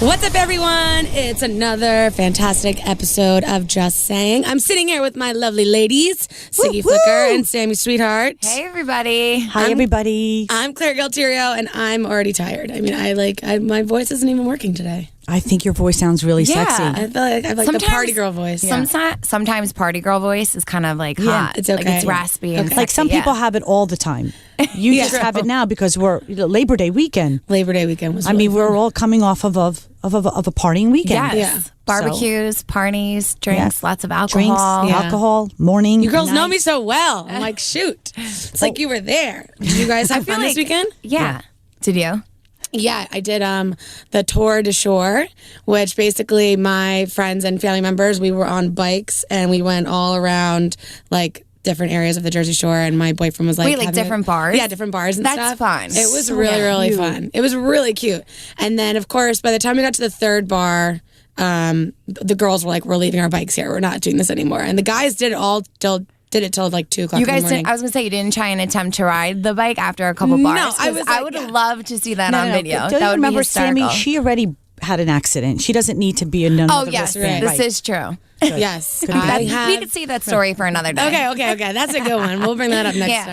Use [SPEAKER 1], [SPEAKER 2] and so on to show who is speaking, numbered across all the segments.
[SPEAKER 1] What's up, everyone? It's another fantastic episode of Just Sayin. I'm sitting here with my lovely ladies, Siggy Flicker and Sammi, sweetheart.
[SPEAKER 2] Hey, everybody.
[SPEAKER 3] Hi, everybody.
[SPEAKER 1] I'm Clare Galterio, and I'm already tired. I mean, my voice isn't even working today.
[SPEAKER 3] I think your voice sounds really sexy.
[SPEAKER 1] I feel like I have the party girl voice.
[SPEAKER 2] Sometimes party girl voice is kind of like hot.
[SPEAKER 1] It's okay.
[SPEAKER 2] Like it's raspy and
[SPEAKER 3] Like some people have it all the time. You just have it now because we're Labor Day weekend.
[SPEAKER 1] Labor Day weekend was.
[SPEAKER 3] I mean, we're all coming off of a partying weekend.
[SPEAKER 2] Yes.
[SPEAKER 1] Yeah.
[SPEAKER 2] Barbecues, parties, drinks, lots of alcohol.
[SPEAKER 3] Drinks, alcohol, morning.
[SPEAKER 1] You girls
[SPEAKER 3] night.
[SPEAKER 1] know me so well. I'm like, shoot. It's like you were there. Did you guys have fun this weekend?
[SPEAKER 2] Yeah. Did you?
[SPEAKER 1] Yeah, I did the Tour de Shore, which basically my friends and family members, we were on bikes and we went all around like different areas of the Jersey Shore, and my boyfriend was like...
[SPEAKER 2] Wait, like different bars?
[SPEAKER 1] Yeah, different bars and
[SPEAKER 2] That's
[SPEAKER 1] stuff.
[SPEAKER 2] fun.
[SPEAKER 1] It was really fun. It was really cute. And then, of course, by the time we got to the third bar, the girls were like, we're leaving our bikes here. We're not doing this anymore. And the guys did it till like 2 o'clock
[SPEAKER 2] You guys
[SPEAKER 1] in the morning.
[SPEAKER 2] didn't, I was going to say, you didn't try and attempt to ride the bike after a couple bars?
[SPEAKER 1] No, I was
[SPEAKER 2] I
[SPEAKER 1] like,
[SPEAKER 2] would
[SPEAKER 1] yeah.
[SPEAKER 2] love to see that on video.
[SPEAKER 3] Don't
[SPEAKER 2] That
[SPEAKER 3] you
[SPEAKER 2] would
[SPEAKER 3] remember,
[SPEAKER 2] be hysterical.
[SPEAKER 3] Sammi? She already had an accident. She doesn't need to be another
[SPEAKER 2] Oh, yes.
[SPEAKER 3] wristband.
[SPEAKER 2] This is true.
[SPEAKER 1] Yes.
[SPEAKER 2] We could save that story for another day.
[SPEAKER 1] Okay. That's a good one. We'll bring that up next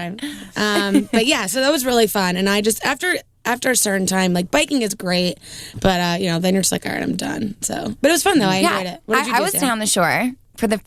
[SPEAKER 1] time. But yeah, so that was really fun. And I just, after a certain time, like biking is great, but then you're just like, all right, I'm done. So, but it was fun though. I enjoyed it. What did you do,
[SPEAKER 2] I was
[SPEAKER 1] Sam?
[SPEAKER 2] down the shore for the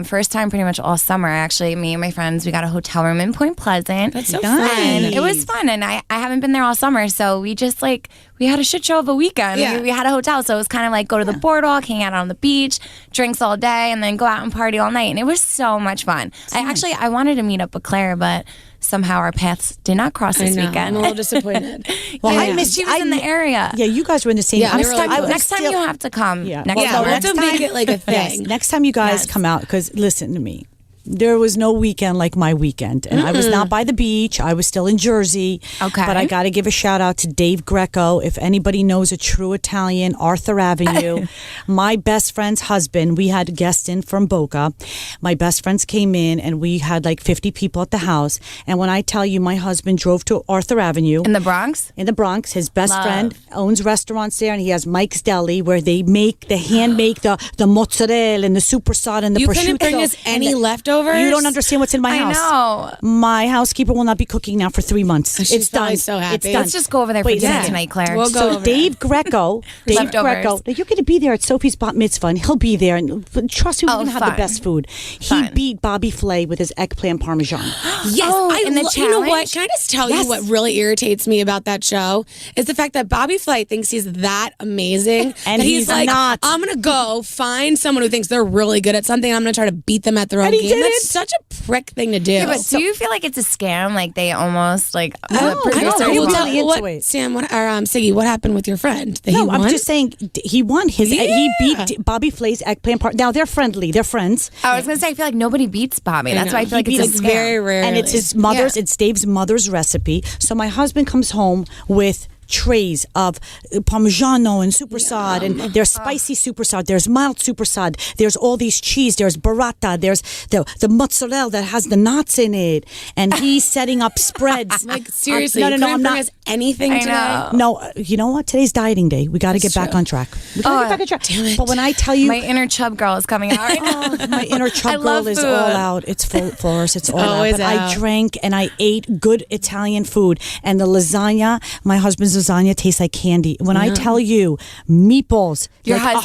[SPEAKER 2] first time pretty much all summer. Actually, me and my friends, we got a hotel room in Point Pleasant.
[SPEAKER 1] That's so
[SPEAKER 3] Nice.
[SPEAKER 1] fun.
[SPEAKER 2] And it was fun, and I haven't been there all summer, so we just we had a shit show of a weekend.
[SPEAKER 1] Yeah.
[SPEAKER 2] We had a hotel, so it was kind of like go to the boardwalk, hang out on the beach, drinks all day, and then go out and party all night. And it was so much fun. I wanted to meet up with Claire, but somehow our paths did not cross this
[SPEAKER 1] I'm
[SPEAKER 2] weekend.
[SPEAKER 1] a little disappointed.
[SPEAKER 3] Well,
[SPEAKER 2] I missed she was in the area.
[SPEAKER 3] Yeah, you guys were in the same.
[SPEAKER 1] Yeah, we were like-
[SPEAKER 2] Next time you have to come.
[SPEAKER 3] Yeah.
[SPEAKER 2] Next
[SPEAKER 1] Yeah,
[SPEAKER 2] summer.
[SPEAKER 1] we'll have to make it like a
[SPEAKER 3] Yes.
[SPEAKER 1] thing.
[SPEAKER 3] Next time you guys come out, because listen to me. There was no weekend like my weekend. And I was not by the beach. I was still in Jersey.
[SPEAKER 2] Okay.
[SPEAKER 3] But I got to give a shout out to Dave Greco. If anybody knows a true Italian, Arthur Avenue. My best friend's husband, we had guests in from Boca. My best friends came in and we had like 50 people at the house. And when I tell you my husband drove to Arthur Avenue.
[SPEAKER 2] In the Bronx?
[SPEAKER 3] In the Bronx. His best
[SPEAKER 2] Love.
[SPEAKER 3] friend owns restaurants there, and he has Mike's Deli where they hand make the mozzarella and the supersad and the prosciutto.
[SPEAKER 1] You couldn't bring us any leftovers?
[SPEAKER 3] You don't understand what's in my house.
[SPEAKER 2] I know.
[SPEAKER 3] My housekeeper will not be cooking now for 3 months.
[SPEAKER 1] She's
[SPEAKER 3] It's
[SPEAKER 1] probably
[SPEAKER 3] done.
[SPEAKER 1] so happy.
[SPEAKER 3] It's done.
[SPEAKER 2] Let's just go over there for
[SPEAKER 3] Wait,
[SPEAKER 2] dinner
[SPEAKER 3] yeah.
[SPEAKER 2] tonight, Claire.
[SPEAKER 1] We'll go
[SPEAKER 3] So
[SPEAKER 1] over
[SPEAKER 3] Dave Greco,
[SPEAKER 2] Leftovers.
[SPEAKER 3] now you're going to be there at Sophie's bat mitzvah, and he'll be there. And trust me, we're going to have the
[SPEAKER 2] fun.
[SPEAKER 3] best food. He
[SPEAKER 2] Fun.
[SPEAKER 3] beat Bobby Flay with his eggplant parmesan.
[SPEAKER 1] Yes,
[SPEAKER 2] in the
[SPEAKER 1] you know what?
[SPEAKER 2] challenge?
[SPEAKER 1] Can I just tell you what really irritates me about that show is the fact that Bobby Flay thinks he's that amazing,
[SPEAKER 3] And
[SPEAKER 1] that
[SPEAKER 3] he's
[SPEAKER 1] like,
[SPEAKER 3] not.
[SPEAKER 1] I'm gonna go find someone who thinks they're really good at something. I'm gonna try to beat them at their own
[SPEAKER 3] And he
[SPEAKER 1] game.
[SPEAKER 3] did
[SPEAKER 1] That's
[SPEAKER 3] it.
[SPEAKER 1] such a prick thing to do.
[SPEAKER 2] Yeah, but do you feel like it's a scam? Like they almost like the
[SPEAKER 3] I don't
[SPEAKER 2] producers
[SPEAKER 3] know.
[SPEAKER 1] Well,
[SPEAKER 3] Well,
[SPEAKER 1] tell-
[SPEAKER 3] really into
[SPEAKER 1] what,
[SPEAKER 3] it.
[SPEAKER 1] Sam, or Siggy, what happened with your friend? That he
[SPEAKER 3] No,
[SPEAKER 1] won?
[SPEAKER 3] I'm just saying he won. He beat Bobby Flay's eggplant parmesan. Now they're friendly. They're friends.
[SPEAKER 2] I was gonna say I feel like nobody beats Bobby. That's why I feel like
[SPEAKER 1] He
[SPEAKER 2] it's a
[SPEAKER 1] beats
[SPEAKER 2] scam.
[SPEAKER 1] very rarely.
[SPEAKER 3] And it's his mother's, it's Dave's mother's recipe. So my husband comes home with trays of Parmigiano and Supersad, and there's spicy Supersad, there's mild Supersad, there's all these cheese, there's burrata, there's the mozzarella that has the nuts in it, and he's setting up spreads.
[SPEAKER 1] Like seriously,
[SPEAKER 3] no,
[SPEAKER 1] you
[SPEAKER 3] no,
[SPEAKER 1] couldn't
[SPEAKER 3] I'm
[SPEAKER 1] bring
[SPEAKER 3] not.
[SPEAKER 1] us anything
[SPEAKER 2] I
[SPEAKER 1] today.
[SPEAKER 2] know.
[SPEAKER 3] No, you know what? Today's dieting day. We got to get back on track. We got to get back on track.
[SPEAKER 1] damn it.
[SPEAKER 3] But when I tell you,
[SPEAKER 2] My inner chub girl is coming out right now.
[SPEAKER 3] my inner
[SPEAKER 2] I
[SPEAKER 3] chub
[SPEAKER 2] love
[SPEAKER 3] girl is
[SPEAKER 2] food.
[SPEAKER 3] all out. It's full force. It's all out.
[SPEAKER 1] always
[SPEAKER 3] But I
[SPEAKER 1] out.
[SPEAKER 3] drank and I ate good Italian food. And the lasagna, my husband's lasagna tastes like candy. When I tell you, meatballs.
[SPEAKER 2] Your
[SPEAKER 3] like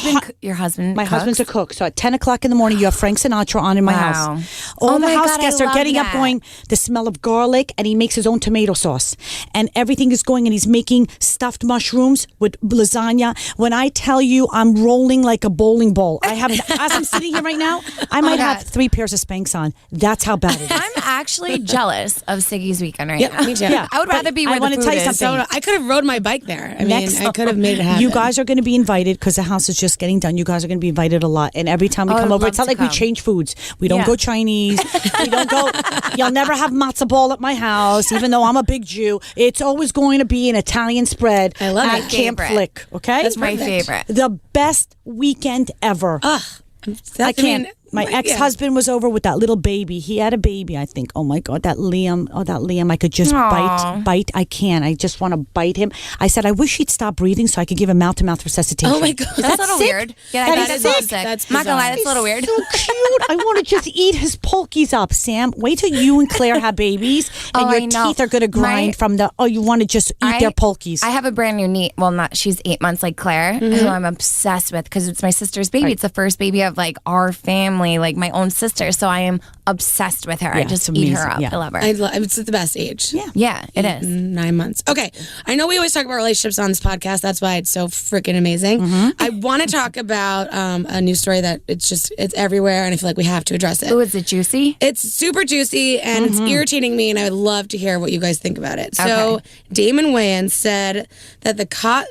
[SPEAKER 2] husband.
[SPEAKER 3] my
[SPEAKER 2] cooks?
[SPEAKER 3] husband's a cook. So at 10 o'clock in the morning, you have Frank Sinatra on in my
[SPEAKER 2] Wow.
[SPEAKER 3] house. All
[SPEAKER 2] Oh
[SPEAKER 3] the
[SPEAKER 2] my
[SPEAKER 3] house
[SPEAKER 2] God, I
[SPEAKER 3] guests are
[SPEAKER 2] love
[SPEAKER 3] getting up
[SPEAKER 2] that.
[SPEAKER 3] going, the smell of garlic, and he makes his own tomato sauce. And everything is going, and he's making stuffed mushrooms with lasagna. When I tell you, I'm rolling like a bowling ball. I have, as I'm sitting here right now, I might have 3 pairs of Spanx on. That's how bad it is.
[SPEAKER 2] I'm actually jealous of Siggy's weekend right
[SPEAKER 1] Yeah,
[SPEAKER 2] now.
[SPEAKER 1] me too.
[SPEAKER 3] Yeah.
[SPEAKER 2] I would rather be
[SPEAKER 3] I
[SPEAKER 2] where
[SPEAKER 3] wanna
[SPEAKER 2] the
[SPEAKER 3] tell
[SPEAKER 2] food
[SPEAKER 3] you
[SPEAKER 2] is.
[SPEAKER 3] something.
[SPEAKER 1] So I could have rode my bike there. I mean, I could have made it happen.
[SPEAKER 3] You guys are going to be invited because the house is just getting done. You guys are going to be invited a lot. And every time we
[SPEAKER 2] Oh,
[SPEAKER 3] come
[SPEAKER 2] I'd
[SPEAKER 3] over,
[SPEAKER 2] love
[SPEAKER 3] it's not
[SPEAKER 2] to
[SPEAKER 3] like we
[SPEAKER 2] come.
[SPEAKER 3] change foods. We don't
[SPEAKER 2] Yeah.
[SPEAKER 3] go Chinese. We don't go. You'll never have matzo ball at my house, even though I'm a big Jew. It's always going to be an Italian spread
[SPEAKER 1] I love
[SPEAKER 3] at
[SPEAKER 1] it.
[SPEAKER 3] Camp
[SPEAKER 2] Favorite.
[SPEAKER 3] Flick. Okay,
[SPEAKER 1] That's
[SPEAKER 2] my
[SPEAKER 1] perfect.
[SPEAKER 2] favorite.
[SPEAKER 3] The best weekend ever.
[SPEAKER 1] I
[SPEAKER 3] can't. My ex-husband was over with that little baby. He had a baby, I think. Oh my God, that Liam. Oh, that Liam. I could just bite. I can't. I just want to bite him. I said, I wish he'd stop breathing so I could give him mouth-to-mouth resuscitation.
[SPEAKER 1] Oh my God.
[SPEAKER 2] That's a little weird. Yeah, that is sick.
[SPEAKER 1] That's
[SPEAKER 2] I'm not gonna lie, that's a little weird.
[SPEAKER 3] So cute. I want to just eat his polkies up, Sam. Wait till you and Claire have babies and your teeth are going to grind from the, you want to just eat their polkies.
[SPEAKER 2] I have a brand new niece. Well, she's 8 months like Claire, who I'm obsessed with because it's my sister's baby. Right. It's the first baby of like our family, like my own sister. So I am obsessed with her. I just eat her up. I love her.
[SPEAKER 1] It's the best age.
[SPEAKER 2] Yeah, it is.
[SPEAKER 1] 9 months. Okay. I know we always talk about relationships on this podcast. That's why it's so freaking amazing. I want to talk about a news story that it's everywhere, and I feel like we have to address it.
[SPEAKER 2] Oh, is it juicy?
[SPEAKER 1] It's super juicy, and it's irritating me, and I would love to hear what you guys think about it. So Damon Wayans said that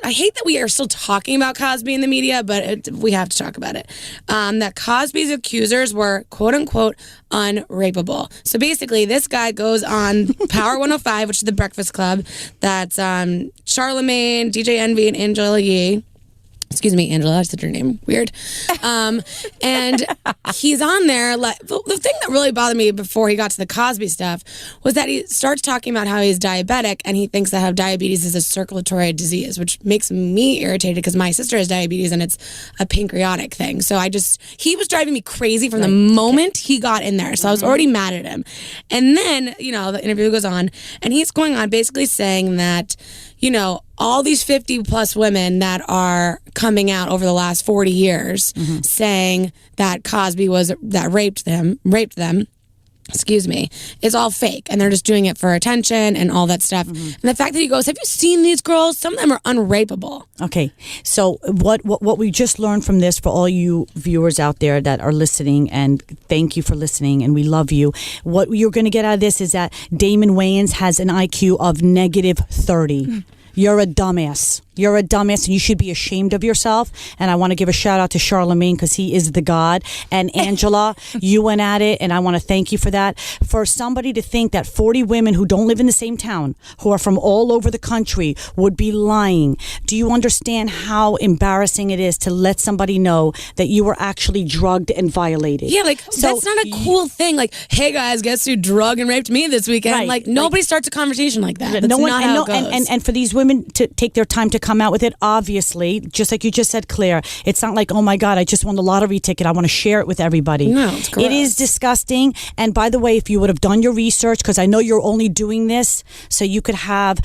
[SPEAKER 1] I hate that we are still talking about Cosby in the media, but we have to talk about it. That Cosby's accusers were, quote unquote, unrapeable. So basically, this guy goes on Power 105, which is the Breakfast Club. That's Charlemagne, DJ Envy, and Angela Yee. Excuse me, Angela, I said your name. Weird. And he's on there. The thing that really bothered me before he got to the Cosby stuff was that he starts talking about how he's diabetic and he thinks that diabetes is a circulatory disease, which makes me irritated because my sister has diabetes and it's a pancreatic thing. So he was driving me crazy from the moment he got in there. So I was already mad at him. And then, the interview goes on and he's going on basically saying that, all these 50 plus women that are coming out over the last 40 years saying that Cosby raped them, it's all fake. And they're just doing it for attention and all that stuff. And the fact that he goes, have you seen these girls? Some of them are unrapeable. Okay.
[SPEAKER 3] So what we just learned from this, for all you viewers out there that are listening, and thank you for listening, and we love you. What you're going to get out of this is that Damon Wayans has an IQ of negative 30. You're a dumbass. You're a dumbass and you should be ashamed of yourself. And I want to give a shout out to Charlemagne because he is the god. And Angela, you went at it and I want to thank you for that. For somebody to think that 40 women who don't live in the same town, who are from all over the country, would be lying. Do you understand how embarrassing it is to let somebody know that you were actually drugged and violated?
[SPEAKER 1] Yeah, that's not a cool thing. Like, hey guys, guess who drugged and raped me this weekend? Right. Nobody starts a conversation like that. That's not how it goes.
[SPEAKER 3] And for these women to take their time to come out with it, obviously, just like you just said, Claire, it's not like, oh my God, I just won the lottery ticket, I want to share it with everybody.
[SPEAKER 1] No, it's gross.
[SPEAKER 3] It is disgusting. And by the way, if you would have done your research, because I know you're only doing this so you could have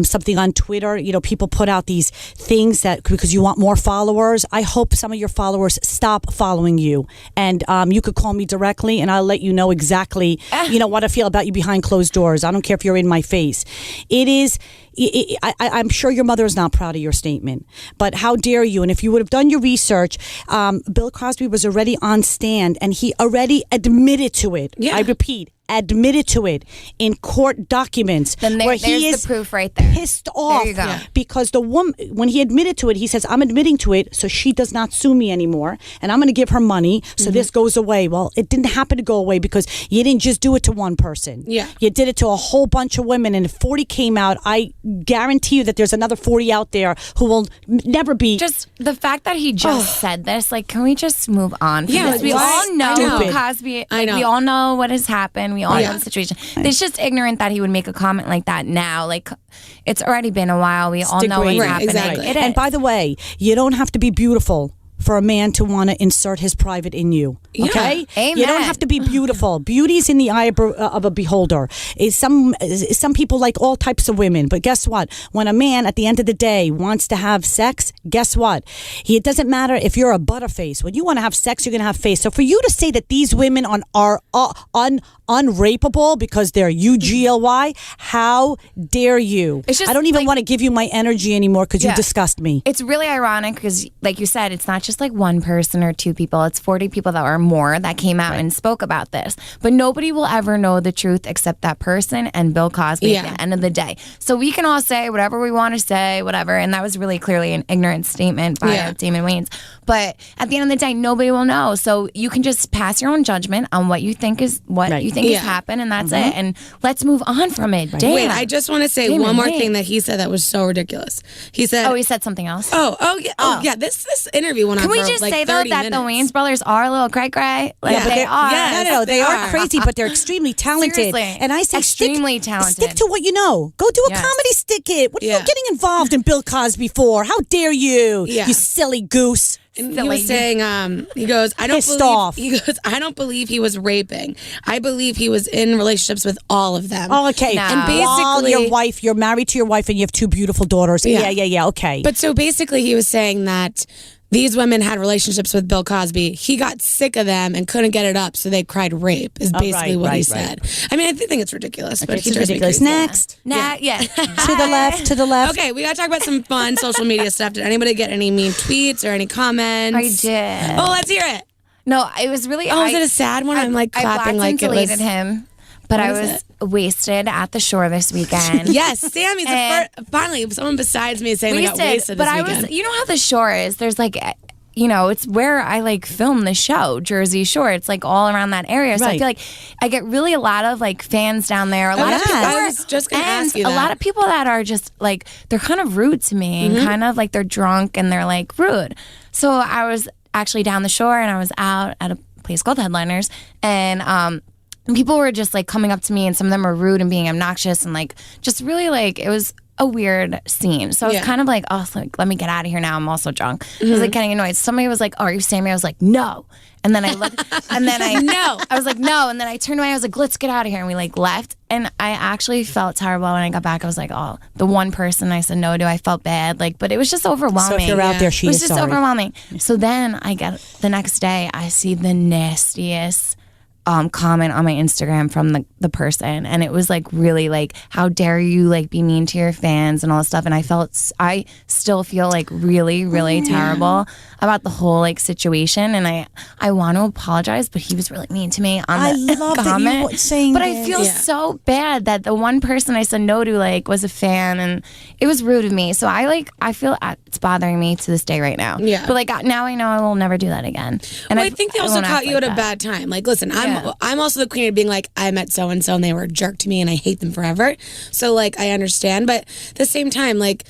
[SPEAKER 3] something on Twitter, people put out these things that because you want more followers. I hope some of your followers stop following you, and you could call me directly and I'll let you know exactly what I feel about you behind closed doors. I don't care if you're in my face. It is I'm sure your mother is not proud of your statement, but how dare you? And if you would have done your research, Bill Cosby was already on stand and he already admitted to it. Yeah. I repeat, admitted to it in court documents.
[SPEAKER 2] Then there's the proof right there.
[SPEAKER 3] Pissed off.
[SPEAKER 2] There you go.
[SPEAKER 3] Because the woman, when he admitted to it, he says, I'm admitting to it so she does not sue me anymore and I'm going to give her money so this goes away. Well, it didn't happen to go away because you didn't just do it to one person.
[SPEAKER 1] Yeah.
[SPEAKER 3] You did it to a whole bunch of women, and if 40 came out, I guarantee you that there's another 40 out there who will never be.
[SPEAKER 2] Just the fact that he just said this, can we just move on?
[SPEAKER 1] Yeah,
[SPEAKER 2] we all know Cosby.
[SPEAKER 1] I know.
[SPEAKER 2] We all know what has happened. We all know the situation. It's just ignorant that he would make a comment like that now. It's already been a while. We all know what's happening.
[SPEAKER 1] Exactly.
[SPEAKER 3] And by the way, you don't have to be beautiful for a man to want to insert his private in you. Okay?
[SPEAKER 2] Yeah. Amen.
[SPEAKER 3] You don't have to be beautiful. Beauty is in the eye of a beholder. Some people like all types of women, but guess what? When a man at the end of the day wants to have sex, guess what? It doesn't matter if you're a butterface. When you want to have sex, you're going to have face. So for you to say that these women are unrapeable because they're UGLY, how dare you? I don't even want to give you my energy anymore because you disgust me.
[SPEAKER 2] It's really ironic because, like you said, it's not just one person or two people. It's 40 people that are more that came out and spoke about this. But nobody will ever know the truth except that person and Bill Cosby at the end of the day. So we can all say whatever we want to say, whatever. And that was really clearly an ignorant statement by Damon Wayans. But at the end of the day, nobody will know. So you can just pass your own judgment on what you think is has happened, and that's it. And let's move on from it. Damn.
[SPEAKER 1] Wait, I just want to say one more thing that he said that was so ridiculous. He said,
[SPEAKER 2] he said something else.
[SPEAKER 1] Oh, yeah. This interview went on
[SPEAKER 2] Can we
[SPEAKER 1] for,
[SPEAKER 2] just
[SPEAKER 1] like,
[SPEAKER 2] say, though,
[SPEAKER 1] 30
[SPEAKER 2] that the
[SPEAKER 1] minutes.
[SPEAKER 2] Wayans brothers are a little cray-cray? Like,
[SPEAKER 1] Yeah.
[SPEAKER 2] they are.
[SPEAKER 1] Yes,
[SPEAKER 3] No, they
[SPEAKER 1] they
[SPEAKER 3] are
[SPEAKER 1] are.
[SPEAKER 3] crazy, but they're extremely talented.
[SPEAKER 2] Seriously.
[SPEAKER 3] And I say
[SPEAKER 2] Extremely talented.
[SPEAKER 3] Stick to what you know. Go do a
[SPEAKER 2] Yes.
[SPEAKER 3] comedy stick-it. What are
[SPEAKER 1] Yeah.
[SPEAKER 3] you getting involved in Bill Cosby for? How dare you?
[SPEAKER 1] Yeah.
[SPEAKER 3] You silly goose.
[SPEAKER 1] And he was saying, he goes,
[SPEAKER 3] Pissed off.
[SPEAKER 1] He goes, I don't believe he was raping. I believe he was in relationships with all of them.
[SPEAKER 3] Oh, okay.
[SPEAKER 2] No.
[SPEAKER 1] And
[SPEAKER 3] While
[SPEAKER 1] basically,
[SPEAKER 3] you're married to your wife and you have 2 beautiful daughters. Yeah, okay.
[SPEAKER 1] But so basically, he was saying that these women had relationships with Bill Cosby. He got sick of them and couldn't get it up, so they cried rape. Is basically what he said. I mean, I think it's ridiculous, but he
[SPEAKER 3] it's
[SPEAKER 1] drives me
[SPEAKER 3] ridiculous.
[SPEAKER 1] crazy.
[SPEAKER 3] Next.
[SPEAKER 2] Yeah.
[SPEAKER 3] To the left.
[SPEAKER 1] Okay, we gotta talk about some fun social media stuff. Did anybody get any mean tweets or any comments?
[SPEAKER 2] I did.
[SPEAKER 1] Oh, let's hear it.
[SPEAKER 2] No, it was really...
[SPEAKER 1] Oh, is it a sad one? I'm like clapping
[SPEAKER 2] I
[SPEAKER 1] like
[SPEAKER 2] blocked and
[SPEAKER 1] it was.
[SPEAKER 2] deleted him. But I
[SPEAKER 1] What is
[SPEAKER 2] was wasted at the shore this weekend.
[SPEAKER 1] Yes, Sammy's the
[SPEAKER 2] And-
[SPEAKER 1] first. Finally, someone besides me is saying they got wasted
[SPEAKER 2] but
[SPEAKER 1] this
[SPEAKER 2] I
[SPEAKER 1] weekend.
[SPEAKER 2] was, you know how the shore is? There's like, you know, it's where I like film the show, Jersey Shore. It's like all around that area. So I
[SPEAKER 3] Right.
[SPEAKER 2] feel like I get really a lot of like fans down there. A lot of
[SPEAKER 1] yeah.
[SPEAKER 2] people
[SPEAKER 1] I
[SPEAKER 2] are-
[SPEAKER 1] was just gonna
[SPEAKER 2] and
[SPEAKER 1] ask you
[SPEAKER 2] a
[SPEAKER 1] that.
[SPEAKER 2] lot of people that are just like, they're kind of rude to me and kind of like they're drunk and they're like rude. So I was actually down the shore and I was out at a place called Headliners and people were just like coming up to me and some of them were rude and being obnoxious and like just really like it was a weird scene. So I was
[SPEAKER 1] Yeah.
[SPEAKER 2] kind of like, oh, like, let me get out of here now. I'm also drunk. I was like getting annoyed. Somebody was like, oh, are you Sammy? I was like, no. And then I looked and then I was like, no. And then I turned away. I was like, let's get out of here. And we like left. And I actually felt terrible when I got back. I was like, oh, the one person I said no to, I felt bad. Like, but it was just overwhelming.
[SPEAKER 3] So if you're out there, she
[SPEAKER 2] it was
[SPEAKER 3] is
[SPEAKER 2] just
[SPEAKER 3] sorry.
[SPEAKER 2] overwhelming. So then I get the next day, I see the nastiest comment on my Instagram from the person, and it was like really like, how dare you like be mean to your fans and all this stuff. And I still feel like really, really terrible about the whole like situation. And I want to apologize, but he was really mean to me on
[SPEAKER 3] I
[SPEAKER 2] the
[SPEAKER 3] love that
[SPEAKER 2] comment.
[SPEAKER 3] you were saying
[SPEAKER 2] but I
[SPEAKER 3] this.
[SPEAKER 2] feel so bad that the one person I said no to like was a fan, and it was rude of me. So I feel it's bothering me to this day right now.
[SPEAKER 1] Yeah.
[SPEAKER 2] But like now I know I will never do that again. And
[SPEAKER 1] Well, I think they also
[SPEAKER 2] won't
[SPEAKER 1] caught
[SPEAKER 2] act
[SPEAKER 1] you
[SPEAKER 2] like
[SPEAKER 1] at a
[SPEAKER 2] that.
[SPEAKER 1] bad time. Like, listen, I'm also the queen of being like, I met so and so and they were a jerk to me and I hate them forever. So like, I understand, but at the same time, like,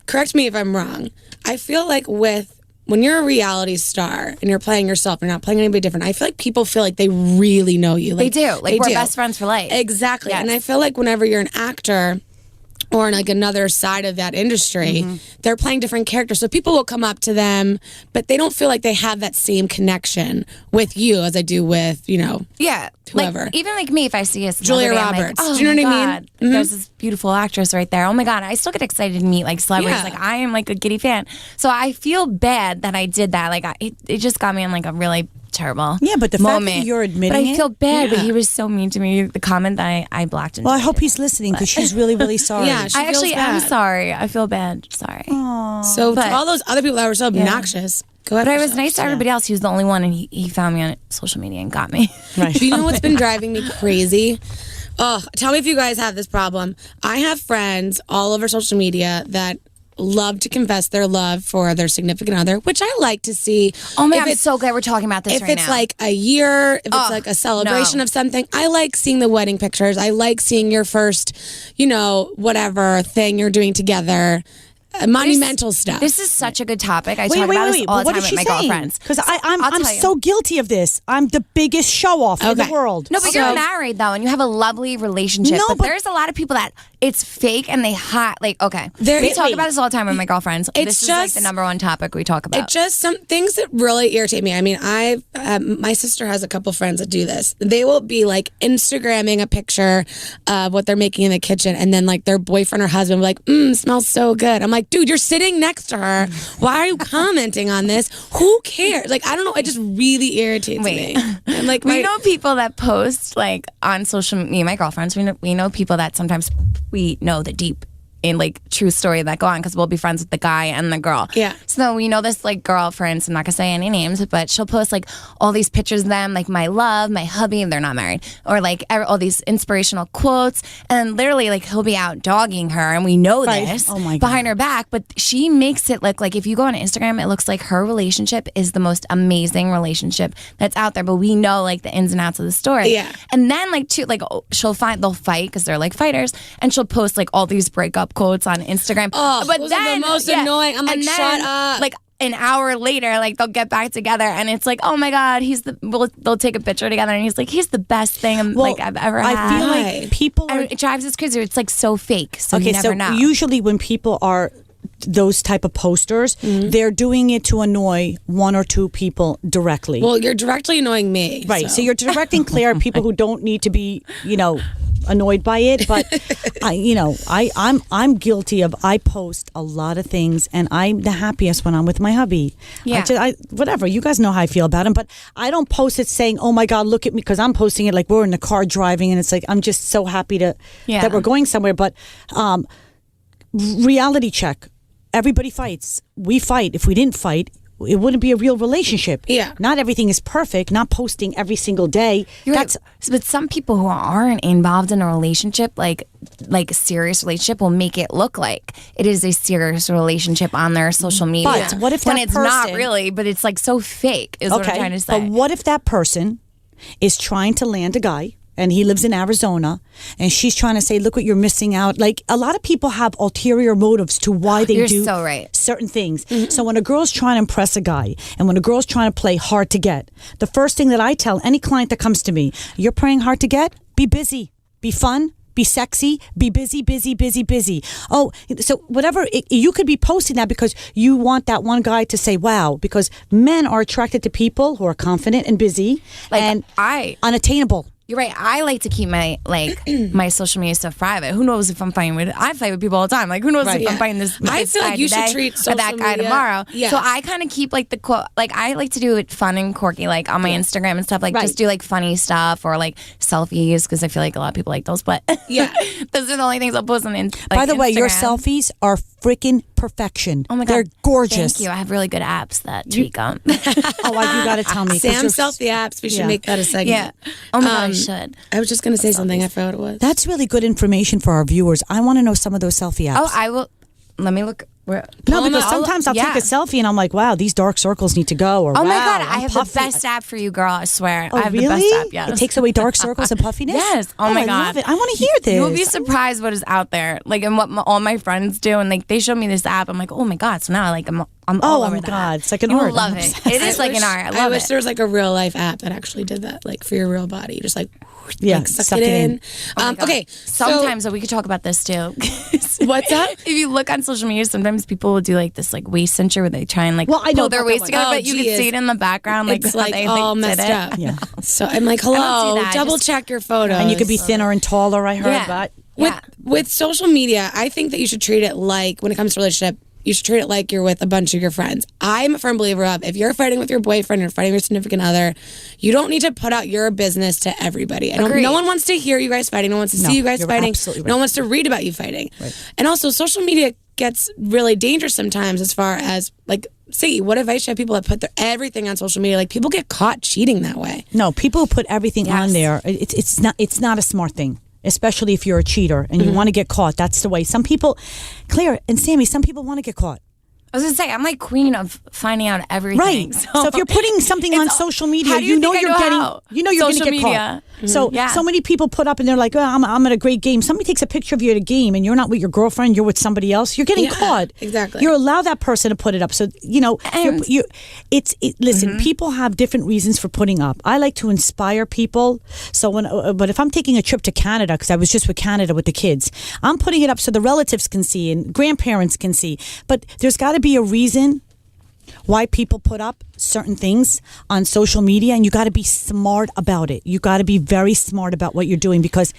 [SPEAKER 1] correct me if I'm wrong. I feel like when you're a reality star and you're playing yourself, you're not playing anybody different. I feel like people feel like they really know you. Like,
[SPEAKER 2] They do. Like, we're best friends for life.
[SPEAKER 1] Exactly.
[SPEAKER 2] Yes.
[SPEAKER 1] And I feel like whenever you're an actor or in like another side of that industry, they're playing different characters. So people will come up to them, but they don't feel like they have that same connection with you as I do with,
[SPEAKER 2] Yeah.
[SPEAKER 1] whoever.
[SPEAKER 2] Like, even like me, if I see a
[SPEAKER 1] Julia
[SPEAKER 2] celebrity, I'm like,
[SPEAKER 1] Roberts.
[SPEAKER 2] oh
[SPEAKER 1] Do you know
[SPEAKER 2] my
[SPEAKER 1] what I mean?
[SPEAKER 2] God, there's this beautiful actress right there. Oh my God. I still get excited to meet like celebrities.
[SPEAKER 1] Yeah.
[SPEAKER 2] Like, I am like a giddy fan. So I feel bad that I did that. Like, it just got me in like a really terrible
[SPEAKER 3] Yeah, but the fact
[SPEAKER 2] moment.
[SPEAKER 3] that you're admitting
[SPEAKER 2] But I feel bad, but
[SPEAKER 1] Yeah.
[SPEAKER 2] he was so mean to me. The comment that I blocked him.
[SPEAKER 3] Well, I hope he's listening because she's really, really sorry.
[SPEAKER 1] Yeah, she
[SPEAKER 2] I actually
[SPEAKER 1] feels
[SPEAKER 2] am
[SPEAKER 1] bad.
[SPEAKER 2] sorry. I feel bad. Sorry.
[SPEAKER 1] So
[SPEAKER 2] But-
[SPEAKER 1] to all those other people that were so obnoxious, go ahead.
[SPEAKER 2] But I was nice to everybody else. He was the only one, and he found me on social media and got me.
[SPEAKER 3] Right.
[SPEAKER 1] Do you know what's been driving me crazy? Oh, tell me if you guys have this problem. I have friends all over social media that love to confess their love for their significant other, which I like to see.
[SPEAKER 2] Oh my
[SPEAKER 1] If
[SPEAKER 2] God, I'm
[SPEAKER 1] it's-
[SPEAKER 2] so glad we're talking about this
[SPEAKER 1] If
[SPEAKER 2] right
[SPEAKER 1] it's
[SPEAKER 2] now.
[SPEAKER 1] like a year, if it's like a celebration
[SPEAKER 2] no.
[SPEAKER 1] of something, I like seeing the wedding pictures. I like seeing your first, whatever thing you're doing together. Monumental stuff.
[SPEAKER 2] This is such a good topic. I
[SPEAKER 3] Wait,
[SPEAKER 2] talk
[SPEAKER 3] wait,
[SPEAKER 2] about
[SPEAKER 3] wait,
[SPEAKER 2] this
[SPEAKER 3] wait.
[SPEAKER 2] all
[SPEAKER 3] But
[SPEAKER 2] the
[SPEAKER 3] what
[SPEAKER 2] time
[SPEAKER 3] is
[SPEAKER 2] with
[SPEAKER 3] she
[SPEAKER 2] my
[SPEAKER 3] saying?
[SPEAKER 2] girlfriends.
[SPEAKER 3] Because I'm
[SPEAKER 2] I'll tell you.
[SPEAKER 3] so guilty of this. I'm the biggest show off in the
[SPEAKER 1] Okay.
[SPEAKER 3] world.
[SPEAKER 2] No, but
[SPEAKER 1] So-
[SPEAKER 2] you're married though, and you have a lovely relationship.
[SPEAKER 3] No,
[SPEAKER 2] but
[SPEAKER 3] but-
[SPEAKER 2] there's a lot of people that it's fake and they hide. Like, okay,
[SPEAKER 1] There-
[SPEAKER 2] we talk
[SPEAKER 1] wait.
[SPEAKER 2] about this all the time with my girlfriends.
[SPEAKER 1] It's
[SPEAKER 2] This is like
[SPEAKER 1] just-
[SPEAKER 2] the number one topic we talk about.
[SPEAKER 1] It just some things that really irritate me. I mean, my sister has a couple friends that do this. They will be like Instagramming a picture of what they're making in the kitchen, and then like their boyfriend or husband will be like, smells so good. I'm like, dude, you're sitting next to her. Why are you commenting on this? Who cares? Like, I don't know. It just really irritates me. I'm like,
[SPEAKER 2] we know people that post like on social media. My girlfriends, we know people that sometimes we know the deep in like true story that go on because we'll be friends with the guy and the girl.
[SPEAKER 1] Yeah.
[SPEAKER 2] So we know this like girl, for instance, I'm not gonna say any names, but she'll post like all these pictures of them, like my love, my hubby, and they're not married, or like all these inspirational quotes, and literally like he'll be out dogging her, and we know
[SPEAKER 3] Right.
[SPEAKER 2] this
[SPEAKER 3] Oh, my
[SPEAKER 2] behind
[SPEAKER 3] God.
[SPEAKER 2] her back, but she makes it look like if you go on Instagram, it looks like her relationship is the most amazing relationship that's out there, but we know like the ins and outs of the story.
[SPEAKER 1] Yeah.
[SPEAKER 2] And then like they'll fight because they're like fighters, and she'll post like all these breakup quotes on Instagram.
[SPEAKER 1] Oh, those are the most annoying. I'm like,
[SPEAKER 2] And then,
[SPEAKER 1] shut up.
[SPEAKER 2] Like an hour later, like they'll get back together, and it's like, oh my god, they'll take a picture together, and he's like, he's the best thing I've ever had.
[SPEAKER 3] I feel like people are,
[SPEAKER 2] it drives us crazy. It's like so fake. So you never know.
[SPEAKER 3] Usually when people are those type of posters, they're doing it to annoy one or two people directly.
[SPEAKER 1] Well, you're directly annoying me.
[SPEAKER 3] Right. So you're directing Claire, people who don't need to be, annoyed by it, but I'm guilty of, I post a lot of things, and I'm the happiest when I'm with my hubby.
[SPEAKER 2] Yeah.
[SPEAKER 3] Whatever, you guys know how I feel about him, but I don't post it saying, oh my god, look at me, because I'm posting it like we're in the car driving, and it's like I'm just so happy that we're going somewhere. But reality check, everybody fights, we fight. If we didn't fight, it wouldn't be a real relationship.
[SPEAKER 1] Yeah.
[SPEAKER 3] Not everything is perfect. Not posting every single day.
[SPEAKER 2] Right. But some people who aren't involved in a relationship, like a serious relationship, will make it look like it is a serious relationship on their social media.
[SPEAKER 3] But what if
[SPEAKER 2] when it's not really, but it's like so fake is what I'm trying to say.
[SPEAKER 3] But what if that person is trying to land a guy, and he lives in Arizona, and she's trying to say, look what you're missing out. Like, a lot of people have ulterior motives to why they do certain things. So when a girl's trying to impress a guy, and when a girl's trying to play hard to get, the first thing that I tell any client that comes to me, you're playing hard to get? Be busy. Be fun. Be sexy, be busy, busy, busy, busy. Oh, so whatever, you could be posting that because you want that one guy to say, wow, because men are attracted to people who are confident and busy and unattainable.
[SPEAKER 2] You're right. I like to keep my my social media stuff private. Who knows if I'm fighting with? I fight with people all the time. Like, who knows if I'm fighting this?
[SPEAKER 1] I feel like you should treat social
[SPEAKER 2] that guy
[SPEAKER 1] media
[SPEAKER 2] tomorrow.
[SPEAKER 1] Yeah.
[SPEAKER 2] So I kind of keep like the quote. Like, I like to do it fun and quirky, like on my Instagram and stuff. Like just do like funny stuff or like selfies, because I feel like a lot of people like those. But those are the only things I'll post on Instagram.
[SPEAKER 3] By the way, your selfies are freaking perfection. Oh my god, they're gorgeous.
[SPEAKER 2] Thank you. I have really good apps that tweak them.
[SPEAKER 3] You got to tell me.
[SPEAKER 1] Sam selfie apps. We should make that a segment.
[SPEAKER 2] Yeah. Oh my god, I should.
[SPEAKER 1] I was just going to say something. I forgot what it was.
[SPEAKER 3] That's really good information for our viewers. I want to know some of those selfie apps.
[SPEAKER 2] Oh, I will. Let me look.
[SPEAKER 3] No, because sometimes I'll take a selfie and I'm like, wow, these dark circles need to go. Or,
[SPEAKER 2] oh my
[SPEAKER 3] wow,
[SPEAKER 2] god, I have the best app for you, girl. I swear.
[SPEAKER 3] Oh,
[SPEAKER 2] I have
[SPEAKER 3] really?
[SPEAKER 2] the best app, yes.
[SPEAKER 3] It takes away dark circles and puffiness?
[SPEAKER 2] Yes. Oh my god.
[SPEAKER 3] I love it. I want to hear this.
[SPEAKER 2] You will be surprised what is out there. Like, and what all my friends do. And like, they show me this app. I'm like, oh my god. So now I'm all over that.
[SPEAKER 3] God. It's like an
[SPEAKER 2] art.
[SPEAKER 3] art.
[SPEAKER 2] You love it. It is like an art. I wish
[SPEAKER 1] there was like a real life app that actually did that, like for your real body. Just like, suck it in. Okay.
[SPEAKER 2] Sometimes we could talk about this too.
[SPEAKER 1] What's that?
[SPEAKER 2] If you look on social media, sometimes people will do like this like waist cincher where they try and like pull their waist together, but you can see it in the background. Like,
[SPEAKER 1] it's like all messed up.
[SPEAKER 3] Yeah.
[SPEAKER 1] So I'm like, hello, double check your photos.
[SPEAKER 3] And you could be thinner and taller, I heard that.
[SPEAKER 1] With social media, I think that you should treat it like, when it comes to relationship, you should treat it like you're with a bunch of your friends. I'm a firm believer of, if you're fighting with your boyfriend or fighting with your significant other, you don't need to put out your business to everybody. No one wants to hear you guys fighting. No one wants to see you guys fighting.
[SPEAKER 3] Right.
[SPEAKER 1] No one wants to read about you fighting. Right. And also, social media gets really dangerous sometimes as far as, like, see, what advice should have people that put everything on social media? Like, people get caught cheating that way.
[SPEAKER 3] No, people who put everything on there, it's not a smart thing. Especially if you're a cheater and you want to get caught. That's the way. Some people, Claire and Sammy, some people want to get caught.
[SPEAKER 2] I was going to say, I'm like queen of finding out everything.
[SPEAKER 3] Right. So if you're putting something on social media, you're going to get caught. So many people put up and they're like, oh, I'm at a great game. Somebody takes a picture of you at a game and you're not with your girlfriend, you're with somebody else. You're getting caught.
[SPEAKER 1] Exactly.
[SPEAKER 3] You allow that person to put it up. So, listen, people have different reasons for putting up. I like to inspire people. So but if I'm taking a trip to Canada, because I was just with Canada with the kids, I'm putting it up so the relatives can see and grandparents can see. But there's got to be a reason why people put up certain things on social media, and you got to be smart about it. You got to be very smart about what you're doing, because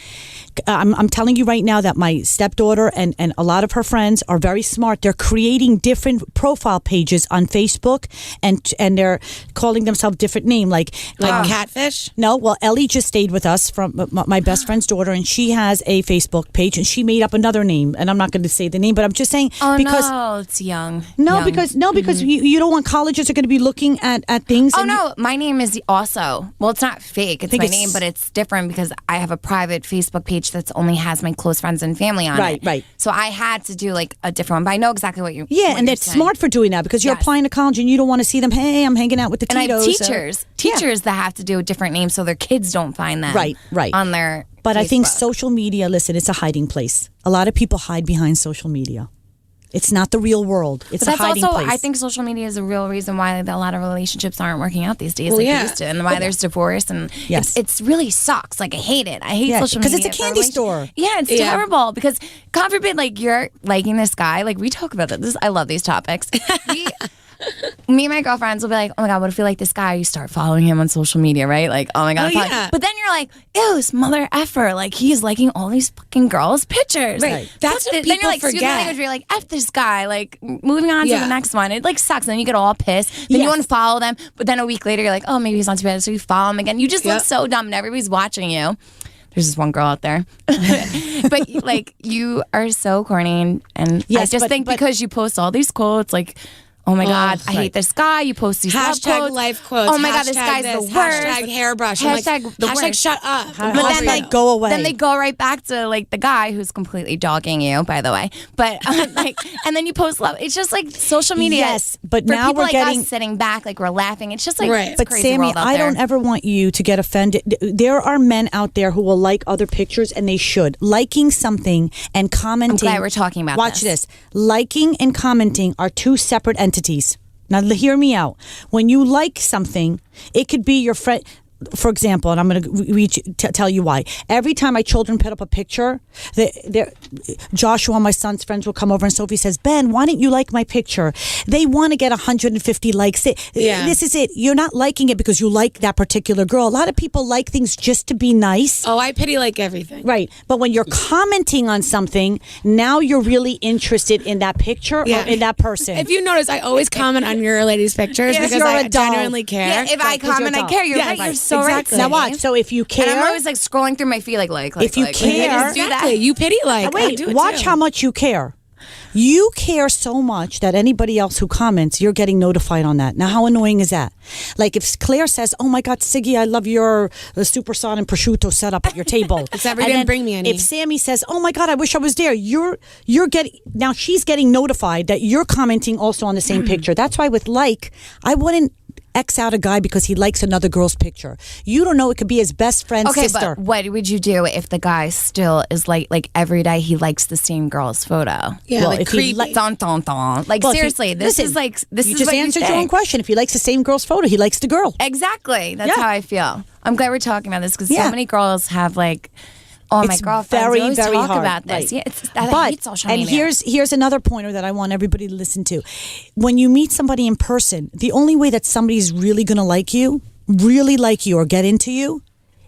[SPEAKER 3] I'm telling you right now that my stepdaughter and a lot of her friends are very smart. They're creating different profile pages on Facebook, and they're calling themselves different name, like
[SPEAKER 1] Catfish.
[SPEAKER 3] No, well, Ellie just stayed with us, from my best friend's daughter, and she has a Facebook page, and she made up another name, and I'm not going to say the name, but I'm just saying because
[SPEAKER 2] no, it's young.
[SPEAKER 3] Because you don't want colleges are going to be looking at things.
[SPEAKER 2] Oh no, my name is also, well, it's not fake. It's my name, but it's different because I have a private Facebook page that only has my close friends and family on it. Right. So I had to do like a different one, but I know exactly what you.
[SPEAKER 3] Yeah, and it's smart for doing that because you're applying to college and you don't want to see them. Hey, I'm hanging out with the Tito's.
[SPEAKER 2] And I have teachers that have to do a different name so their kids don't find them. Right. On their.
[SPEAKER 3] But
[SPEAKER 2] Facebook.
[SPEAKER 3] I think social media. Listen, it's a hiding place. A lot of people hide behind social media. It's not the real world. It's
[SPEAKER 2] But
[SPEAKER 3] a hiding
[SPEAKER 2] also,
[SPEAKER 3] place.
[SPEAKER 2] I think social media is a real reason why a lot of relationships aren't working out these days like
[SPEAKER 1] yeah.
[SPEAKER 2] they used to, and why there's divorce, and
[SPEAKER 3] Yes.
[SPEAKER 2] it's really sucks. Like I hate it. I hate social media.
[SPEAKER 3] because it's a candy store.
[SPEAKER 2] Yeah, it's terrible because God forbid, like you're liking this guy. Like we talk about this. I love these topics. Me and my girlfriends will be like, oh my God, what if you like this guy? You start following him on social media, right? Like, oh my God.
[SPEAKER 1] yeah.
[SPEAKER 2] But then you're like, ew, this mother effer. Like, he's liking all these fucking girls' pictures.
[SPEAKER 1] Right. That's what
[SPEAKER 2] then
[SPEAKER 1] people
[SPEAKER 2] you're like, excuse me,
[SPEAKER 1] forget.
[SPEAKER 2] language, you're like, F this guy. Like, moving on to
[SPEAKER 1] Yeah.
[SPEAKER 2] the next one. It like sucks. And then you get all pissed. Then you unfollow them. But then a week later, you're like, oh, maybe he's not too bad. So you follow him again. You just look so dumb and everybody's watching you. There's this one girl out there. But like, you are so corny. And I just think because you post all these quotes, like, oh my God, I hate this guy. You post these love
[SPEAKER 1] Hashtag
[SPEAKER 2] quotes.
[SPEAKER 1] life quotes.
[SPEAKER 2] Oh my God, this guy's the worst.
[SPEAKER 1] Hashtag hairbrush.
[SPEAKER 2] Hashtag
[SPEAKER 1] shut up.
[SPEAKER 2] But then
[SPEAKER 3] like go away.
[SPEAKER 2] Then they go right back to like the guy who's completely dogging you, by the way. But like, and then you post love. It's just like social media.
[SPEAKER 3] Yes, but
[SPEAKER 2] for
[SPEAKER 3] now
[SPEAKER 2] people
[SPEAKER 3] we're
[SPEAKER 2] like
[SPEAKER 3] getting
[SPEAKER 2] us sitting back, like we're laughing. It's just like
[SPEAKER 1] Right.
[SPEAKER 2] it's a
[SPEAKER 3] But
[SPEAKER 2] crazy
[SPEAKER 3] Sammy,
[SPEAKER 2] world out
[SPEAKER 3] I
[SPEAKER 2] there.
[SPEAKER 3] don't ever want you to get offended. There are men out there who will like other pictures, and they should. Liking something and commenting.
[SPEAKER 2] I'm glad we're talking about
[SPEAKER 3] Watch
[SPEAKER 2] this.
[SPEAKER 3] this. Liking and commenting are two separate entities. Now, hear me out. When you like something, it could be your friend. For example, and I'm going to tell you why. Every time my children put up a picture, Joshua, my son's friends, will come over and Sophie says, Ben, why didn't you like my picture? They want to get 150 likes. This is it. You're not liking it because you like that particular girl. A lot of people like things just to be nice.
[SPEAKER 1] Oh, I pity like everything.
[SPEAKER 3] Right. But when you're commenting on something, now you're really interested in that picture or in that person.
[SPEAKER 1] If you notice, I always comment on your ladies' pictures because
[SPEAKER 3] you're
[SPEAKER 1] I
[SPEAKER 3] a doll.
[SPEAKER 1] genuinely care.
[SPEAKER 2] Yeah, if I comment, I care. You're right. You're so
[SPEAKER 1] exactly.
[SPEAKER 2] right.
[SPEAKER 3] Now watch. So if you care,
[SPEAKER 2] And I'm always like scrolling through my feed, like
[SPEAKER 3] if you
[SPEAKER 2] like,
[SPEAKER 3] care,
[SPEAKER 2] just do that.
[SPEAKER 1] Exactly. You pity like. I
[SPEAKER 3] wait,
[SPEAKER 1] do it
[SPEAKER 3] watch
[SPEAKER 1] too.
[SPEAKER 3] how much you care. You care so much that anybody else who comments, you're getting notified on that. Now, how annoying is that? Like if Claire says, "Oh my God, Siggy, I love your super sod and prosciutto set up at your table,"
[SPEAKER 1] Except for you didn't bring me any.
[SPEAKER 3] If Sammy says, "Oh my God, I wish I was there," you're getting now. She's getting notified that you're commenting also on the same picture. That's why with like, I wouldn't X out a guy because he likes another girl's picture. You don't know, it could be his best friend's sister.
[SPEAKER 2] But what would you do if the guy still is like every day he likes the same girl's photo?
[SPEAKER 1] Yeah,
[SPEAKER 3] Well,
[SPEAKER 1] like
[SPEAKER 3] if he
[SPEAKER 1] creepy.
[SPEAKER 3] li-
[SPEAKER 2] Dun, dun, dun. Like
[SPEAKER 3] Well, if he-
[SPEAKER 2] seriously, this
[SPEAKER 3] listen,
[SPEAKER 2] is like this
[SPEAKER 3] you
[SPEAKER 2] is
[SPEAKER 3] just
[SPEAKER 2] what
[SPEAKER 3] answered
[SPEAKER 2] you
[SPEAKER 3] your own
[SPEAKER 2] think.
[SPEAKER 3] question. If he likes the same girl's photo, he likes the girl.
[SPEAKER 2] Exactly. That's
[SPEAKER 3] Yeah.
[SPEAKER 2] how I feel. I'm glad we're talking about this because
[SPEAKER 3] Yeah.
[SPEAKER 2] so many girls have like, oh my
[SPEAKER 3] It's
[SPEAKER 2] girlfriends
[SPEAKER 3] very,
[SPEAKER 2] always
[SPEAKER 3] very
[SPEAKER 2] talk
[SPEAKER 3] hard.
[SPEAKER 2] about this.
[SPEAKER 3] Right.
[SPEAKER 2] Yeah, I hate social media.
[SPEAKER 3] And here's another pointer that I want everybody to listen to. When you meet somebody in person, the only way that somebody's really going to like you or get into you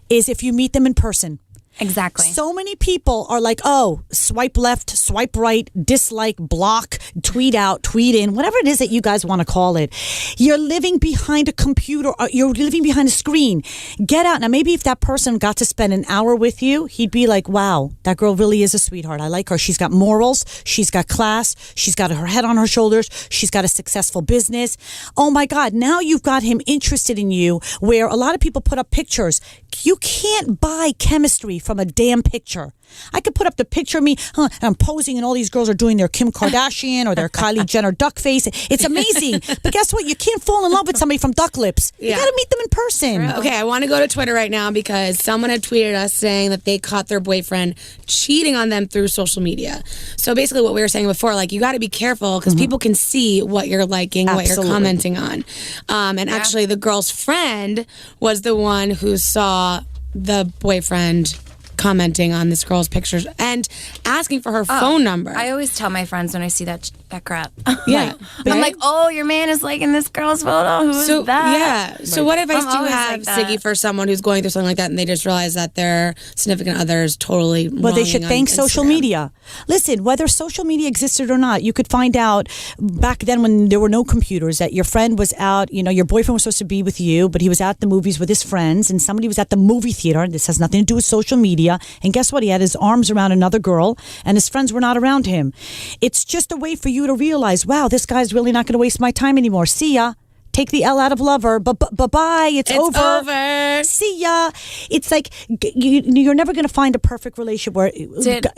[SPEAKER 3] is if you meet them in person.
[SPEAKER 2] Exactly.
[SPEAKER 3] So many people are like, oh, swipe left, swipe right, dislike, block, tweet out, tweet in, whatever it is that you guys want to call it. You're living behind a computer, or you're living behind a screen. Get out. Now, maybe if that person got to spend an hour with you, he'd be like, wow, that girl really is a sweetheart. I like her. She's got morals. She's got class. She's got her head on her shoulders. She's got a successful business. Oh my God, now you've got him interested in you, where a lot of people put up pictures. You can't buy chemistry from a damn picture. I could put up the picture of me, and I'm posing, and all these girls are doing their Kim Kardashian or their Kylie Jenner duck face. It's amazing. But guess what? You can't fall in love with somebody from Duck Lips. You got to meet them in person.
[SPEAKER 1] Okay, I want to go to Twitter right now because someone had tweeted us saying that they caught their boyfriend cheating on them through social media. So basically what we were saying before, like you got to be careful because people can see what you're liking, what you're commenting on. And actually the girl's friend was the one who saw the boyfriend commenting on this girl's pictures and asking for her phone number.
[SPEAKER 2] I always tell my friends when I see that crap.
[SPEAKER 1] Yeah.
[SPEAKER 2] I'm like, oh, your man is liking this girl's photo. Who is that?
[SPEAKER 1] Yeah. So what advice do you
[SPEAKER 2] always
[SPEAKER 1] have,
[SPEAKER 2] like that.
[SPEAKER 1] Siggy, for someone who's going through something like that and they just realize that their significant other is totally
[SPEAKER 3] Well, they should
[SPEAKER 1] wronging
[SPEAKER 3] thank
[SPEAKER 1] on
[SPEAKER 3] social
[SPEAKER 1] Instagram?
[SPEAKER 3] media. Listen, whether social media existed or not, you could find out back then when there were no computers that your friend was out, your boyfriend was supposed to be with you, but he was at the movies with his friends, and somebody was at the movie theater. This has nothing to do with social media. And guess what? He had his arms around another girl, and his friends were not around him. It's just a way for you to realize, wow, this guy's really not going to waste my time anymore. See ya. Take the L out of lover. Bye-bye. It's over. See ya. It's like you're never going to find a perfect relationship where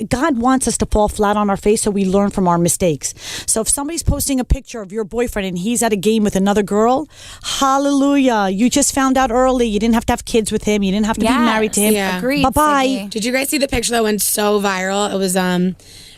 [SPEAKER 3] God wants us to fall flat on our face so we learn from our mistakes. So if somebody's posting a picture of your boyfriend and he's at a game with another girl, hallelujah. You just found out early. You didn't have to have kids with him. You didn't have to be married to him.
[SPEAKER 1] Yeah.
[SPEAKER 2] Agreed.
[SPEAKER 3] Bye-bye.
[SPEAKER 2] Siggy.
[SPEAKER 1] Did you guys see the picture that went so viral? It was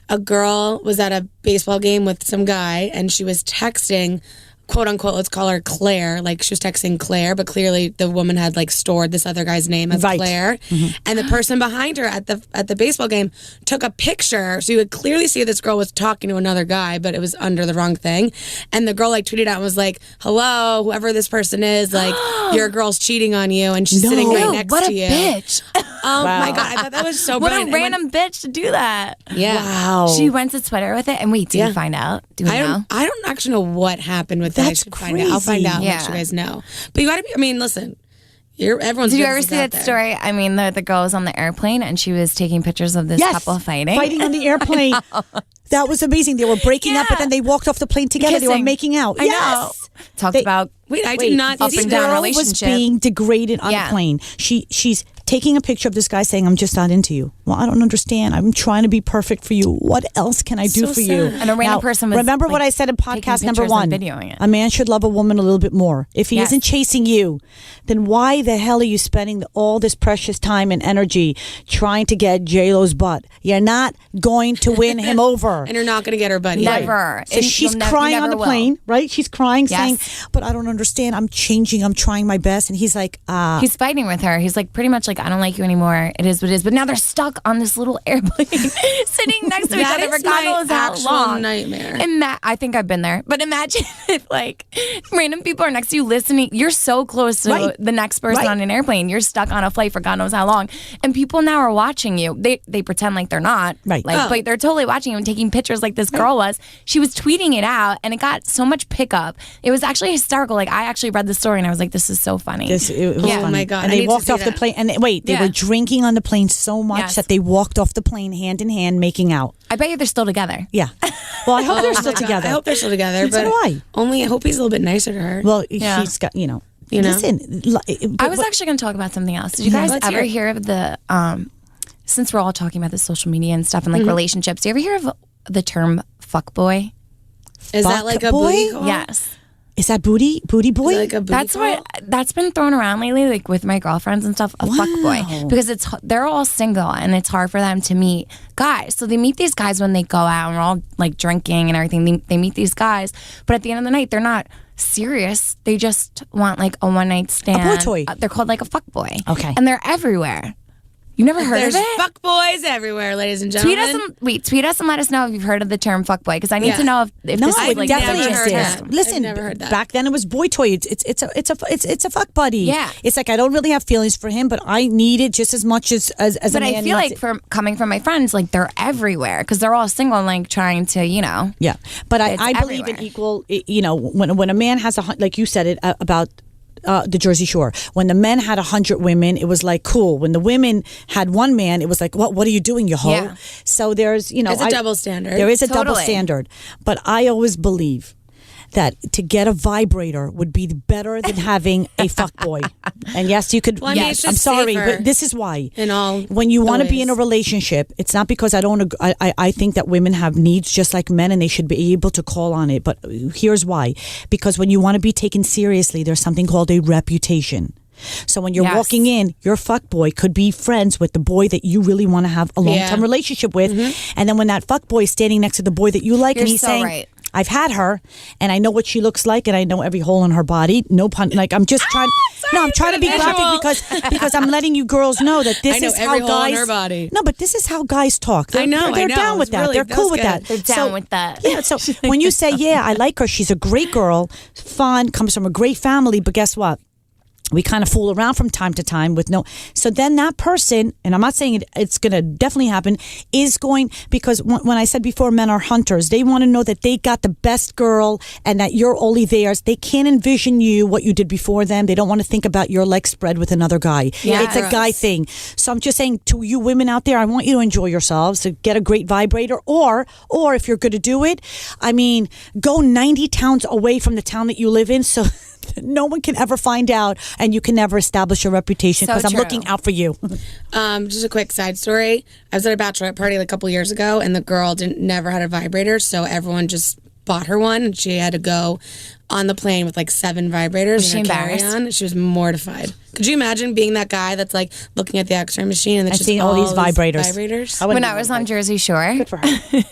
[SPEAKER 1] a girl was at a baseball game with some guy, and she was texting, quote unquote, let's call her Claire. Like, she was texting Claire, but clearly the woman had like stored this other guy's name as Claire. And the person behind her at the baseball game took a picture, so you would clearly see this girl was talking to another guy, but it was under the wrong thing. And the girl like tweeted out and was like, "Hello, whoever this person is, like your girl's cheating on you," and she's sitting right next to you.
[SPEAKER 2] What a bitch!
[SPEAKER 1] Oh my god, I thought that was so brilliant.
[SPEAKER 2] What a random bitch to do that.
[SPEAKER 1] Yeah.
[SPEAKER 3] Wow.
[SPEAKER 2] She went to Twitter with it, and wait, did you find out? Do we know?
[SPEAKER 1] I don't actually know what happened with that. I
[SPEAKER 3] That's
[SPEAKER 1] should find out. I'll find out.
[SPEAKER 2] Yeah.
[SPEAKER 1] Let you guys know. But you got to be. I mean, listen. Everyone's.
[SPEAKER 2] Did you ever see that story? I mean, the girl was on the airplane and she was taking pictures of this couple fighting.
[SPEAKER 3] Fighting on the airplane. That was amazing. They were breaking up, but then they walked off the plane together.
[SPEAKER 2] Kissing.
[SPEAKER 3] They were making out.
[SPEAKER 2] I know. Talked about
[SPEAKER 1] I did not
[SPEAKER 2] up
[SPEAKER 1] see
[SPEAKER 2] and
[SPEAKER 1] that.
[SPEAKER 2] down
[SPEAKER 3] girl
[SPEAKER 2] relationship.
[SPEAKER 3] was being degraded on a plane. She's taking a picture of this guy saying, "I'm just not into you." Well, I don't understand. I'm trying to be perfect for you. What else can I do for you?
[SPEAKER 2] And a random person was
[SPEAKER 3] remember what
[SPEAKER 2] like,
[SPEAKER 3] I said in podcast
[SPEAKER 2] taking
[SPEAKER 3] number
[SPEAKER 2] pictures
[SPEAKER 3] 1.
[SPEAKER 2] and videoing it.
[SPEAKER 3] A man should love a woman a little bit more. If he isn't chasing you, then why the hell are you spending all this precious time and energy trying to get J-Lo's butt? You're not going to win him over.
[SPEAKER 1] And you're not going to get her buddy.
[SPEAKER 2] Never.
[SPEAKER 3] So she's crying on the plane, right? She's crying, saying, "But I don't understand. I'm changing. I'm trying my best." And he's like,
[SPEAKER 2] he's fighting with her. He's like, pretty much like, "I don't like you anymore. It is what it is." But now they're stuck on this little airplane, sitting next to each other for God knows how long.
[SPEAKER 1] Nightmare.
[SPEAKER 2] I think I've been there. But imagine if like random people are next to you listening. You're so close to the next person on an airplane. You're stuck on a flight for God knows how long, and people now are watching you. They pretend like they're not,
[SPEAKER 3] Right.
[SPEAKER 2] Like, but they're totally watching you and taking pictures. Like this girl was. She was tweeting it out, and it got so much pickup. It was actually hysterical. Like, I actually read the story, and I was like, "This is so funny."
[SPEAKER 3] it was
[SPEAKER 1] Oh
[SPEAKER 3] funny.
[SPEAKER 1] my God.
[SPEAKER 3] And
[SPEAKER 1] I
[SPEAKER 3] they
[SPEAKER 1] need to
[SPEAKER 3] walked
[SPEAKER 1] see
[SPEAKER 3] off the
[SPEAKER 1] that.
[SPEAKER 3] plane. And they were drinking on the plane so much that they walked off the plane hand in hand, making out.
[SPEAKER 2] I bet you they're still together.
[SPEAKER 3] Yeah. Well, I hope they're
[SPEAKER 1] Oh
[SPEAKER 3] still
[SPEAKER 1] my God.
[SPEAKER 3] together.
[SPEAKER 1] I hope they're still together.
[SPEAKER 3] So
[SPEAKER 1] But
[SPEAKER 3] do I.
[SPEAKER 1] only I hope he's a little bit nicer to her.
[SPEAKER 3] Well, he's got,
[SPEAKER 1] know?
[SPEAKER 3] Listen.
[SPEAKER 2] I was actually going to talk about something else. Did you guys
[SPEAKER 1] let's
[SPEAKER 2] ever
[SPEAKER 1] hear
[SPEAKER 2] hear of the, since we're all talking about the social media and stuff and like relationships, do you ever hear of the term fuckboy?
[SPEAKER 1] Is that like a
[SPEAKER 3] boy?
[SPEAKER 1] booty call?
[SPEAKER 2] Yes.
[SPEAKER 3] Is that booty boy?
[SPEAKER 1] Is it like a booty
[SPEAKER 2] That's
[SPEAKER 1] call?
[SPEAKER 2] that's been thrown around lately, like with my girlfriends and stuff. A fuckboy, because they're all single and it's hard for them to meet guys. So they meet these guys when they go out and we're all like drinking and everything. They meet these guys, but at the end of the night, they're not serious. They just want like a one night stand.
[SPEAKER 3] A boy toy.
[SPEAKER 2] They're called like a fuckboy.
[SPEAKER 3] Okay.
[SPEAKER 2] And they're everywhere. You never heard
[SPEAKER 1] There's
[SPEAKER 2] of it?
[SPEAKER 1] fuck boys everywhere, ladies and
[SPEAKER 2] Tweet
[SPEAKER 1] gentlemen.
[SPEAKER 2] tweet us and let us know if you've heard of the term fuckboy, because I need to know if
[SPEAKER 3] No,
[SPEAKER 2] this is
[SPEAKER 3] it
[SPEAKER 2] like
[SPEAKER 3] definitely
[SPEAKER 1] never heard
[SPEAKER 3] exists.
[SPEAKER 1] that.
[SPEAKER 3] Listen,
[SPEAKER 1] I've never heard that.
[SPEAKER 3] back then it was boy toy. It's a fuck buddy.
[SPEAKER 2] Yeah.
[SPEAKER 3] It's like I don't really have feelings for him, but I need it just as much as a
[SPEAKER 2] But
[SPEAKER 3] man
[SPEAKER 2] I feel
[SPEAKER 3] needs
[SPEAKER 2] like coming from my friends, like they're everywhere because they're all single and like trying to,
[SPEAKER 3] Yeah, but
[SPEAKER 2] It's
[SPEAKER 3] I believe in
[SPEAKER 2] everywhere.
[SPEAKER 3] equal. When a man has like you said it about. The Jersey Shore. When the men had 100 women, it was like cool. When the women had one man, it was like, what are you doing, you hoe?
[SPEAKER 2] Yeah.
[SPEAKER 3] So there's,
[SPEAKER 1] It's a double standard.
[SPEAKER 3] There is a double
[SPEAKER 2] Totally.
[SPEAKER 3] standard. But I always believe that to get a vibrator would be better than having a fuckboy. And yes, you could.
[SPEAKER 1] Well, I mean,
[SPEAKER 3] yes,
[SPEAKER 1] it's
[SPEAKER 3] I'm
[SPEAKER 1] just
[SPEAKER 3] sorry,
[SPEAKER 1] safer
[SPEAKER 3] but this is why.
[SPEAKER 1] in all
[SPEAKER 3] when you want to be
[SPEAKER 1] ways.
[SPEAKER 3] in a relationship, it's not because I don't. I think that women have needs just like men, and they should be able to call on it. But here's why: because when you want to be taken seriously, there's something called a reputation. So when you're
[SPEAKER 2] Yes.
[SPEAKER 3] walking in, your fuckboy could be friends with the boy that you really want to have a long-term relationship with, and then when that fuckboy is standing next to the boy that you like, and
[SPEAKER 2] You're
[SPEAKER 3] he's
[SPEAKER 2] so
[SPEAKER 3] saying,
[SPEAKER 2] right.
[SPEAKER 3] I've had her, and I know what she looks like, and I know every hole in her body. No pun. Like I'm just trying. No, I'm trying to be
[SPEAKER 1] visual.
[SPEAKER 3] graphic because I'm letting you girls know that this
[SPEAKER 1] I know
[SPEAKER 3] is
[SPEAKER 1] every
[SPEAKER 3] how
[SPEAKER 1] hole in
[SPEAKER 3] guys.
[SPEAKER 1] her body.
[SPEAKER 3] No, but this is how guys talk. They're,
[SPEAKER 1] I know,
[SPEAKER 3] They're
[SPEAKER 1] I know.
[SPEAKER 3] down with
[SPEAKER 1] It's
[SPEAKER 3] that.
[SPEAKER 1] really-
[SPEAKER 3] They're
[SPEAKER 1] that
[SPEAKER 3] cool
[SPEAKER 1] was
[SPEAKER 3] with that.
[SPEAKER 1] good.
[SPEAKER 2] They're down with that.
[SPEAKER 3] Yeah. So when you say, "Yeah, I like her. She's a great girl, fun, comes from a great family," but guess what? We kind of fool around from time to time with no. So then that person, and I'm not saying it's going to definitely happen, is going, because when I said before, men are hunters. They want to know that they got the best girl and that you're only theirs. They can't envision you, what you did before them. They don't want to think about your leg spread with another guy.
[SPEAKER 2] Yeah.
[SPEAKER 3] It's a guy thing. So I'm just saying to you women out there, I want you to enjoy yourselves, to get a great vibrator, or if you're going to do it, I mean, go 90 towns away from the town that you live in, so no one can ever find out, and you can never establish a reputation,
[SPEAKER 2] So
[SPEAKER 3] because I'm
[SPEAKER 2] true.
[SPEAKER 3] looking out for you.
[SPEAKER 1] Just a quick side story. I was at a bachelorette party like a couple years ago, and the girl never had a vibrator, so everyone just bought her one, and she had to go on the plane with like 7 vibrators.
[SPEAKER 2] Was she
[SPEAKER 1] in her
[SPEAKER 2] embarrassed?
[SPEAKER 1] carry-on. She was mortified. Could you imagine being that guy that's like looking at the X-ray machine and it's
[SPEAKER 3] And
[SPEAKER 1] just
[SPEAKER 3] seeing all these vibrators.
[SPEAKER 1] vibrators?
[SPEAKER 3] I wouldn't
[SPEAKER 2] When
[SPEAKER 3] be
[SPEAKER 2] I was on
[SPEAKER 3] mortified.
[SPEAKER 2] Jersey Shore,
[SPEAKER 3] Good for her.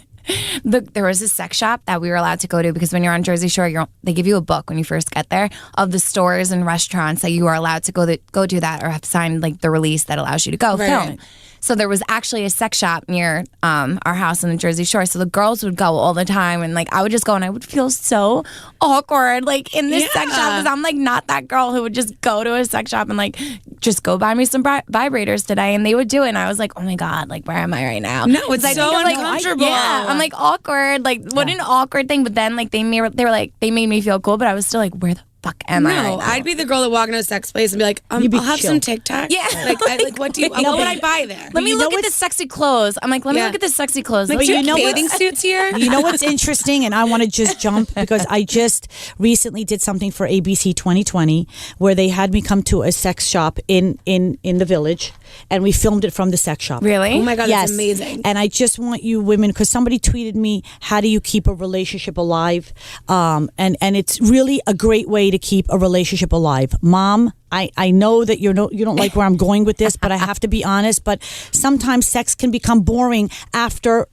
[SPEAKER 2] There was a sex shop that we were allowed to go to because when you're on Jersey Shore, they give you a book when you first get there of the stores and restaurants that you are allowed to go to that or have signed like the release that allows you to go film. So there was actually a sex shop near our house in the Jersey Shore. So the girls would go all the time, and like I would just go, and I would feel so awkward, like in this sex shop, because I'm like not that girl who would just go to a sex shop and like just go buy me some vibrators today, and they would do it, and I was like, oh my god, like where am I right now?
[SPEAKER 1] No, it's so uncomfortable.
[SPEAKER 2] I'm like awkward, like what an awkward thing. But then like they made me feel cool, but I was still like, where the fuck am I?
[SPEAKER 1] No, I'd be the girl that walk into a sex place and be like, I'll have some TikTok.
[SPEAKER 2] Yeah.
[SPEAKER 1] Like what do you, what would I buy there?
[SPEAKER 2] Let me look at the sexy clothes. I'm like, let me look at the sexy clothes.
[SPEAKER 1] Like, do you know bathing suits here?
[SPEAKER 3] You know what's interesting? And I want to just jump because I just recently did something for ABC 2020 where they had me come to a sex shop in the Village, and we filmed it from the sex shop.
[SPEAKER 2] Really?
[SPEAKER 1] Oh my God, that's amazing.
[SPEAKER 3] And I just want you women, because somebody tweeted me, how do you keep a relationship alive? And it's really a great way to keep a relationship alive. Mom, I know that you don't like where I'm going with this, but I have to be honest. But sometimes sex can become boring after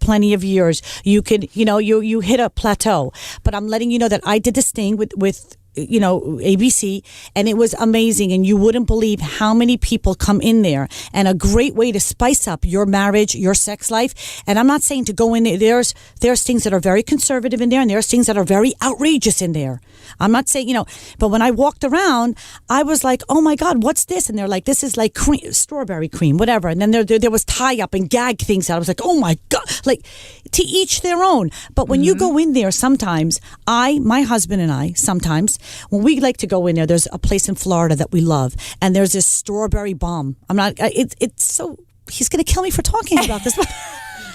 [SPEAKER 3] plenty of years. You could, you hit a plateau. But I'm letting you know that I did this thing with ABC, and it was amazing, and you wouldn't believe how many people come in there, and a great way to spice up your marriage, your sex life. And I'm not saying to go in there. There's things that are very conservative in there, and there's things that are very outrageous in there. I'm not saying, but when I walked around, I was like, oh my God, what's this? And they're like, this is like cream, strawberry cream, whatever. And then there was tie up and gag things. I was like, oh my God, like to each their own. But when you go in there, sometimes my husband and I, sometimes when we like to go in there, there's a place in Florida that we love, and there's this strawberry bomb. It's so, he's going to kill me for talking about this.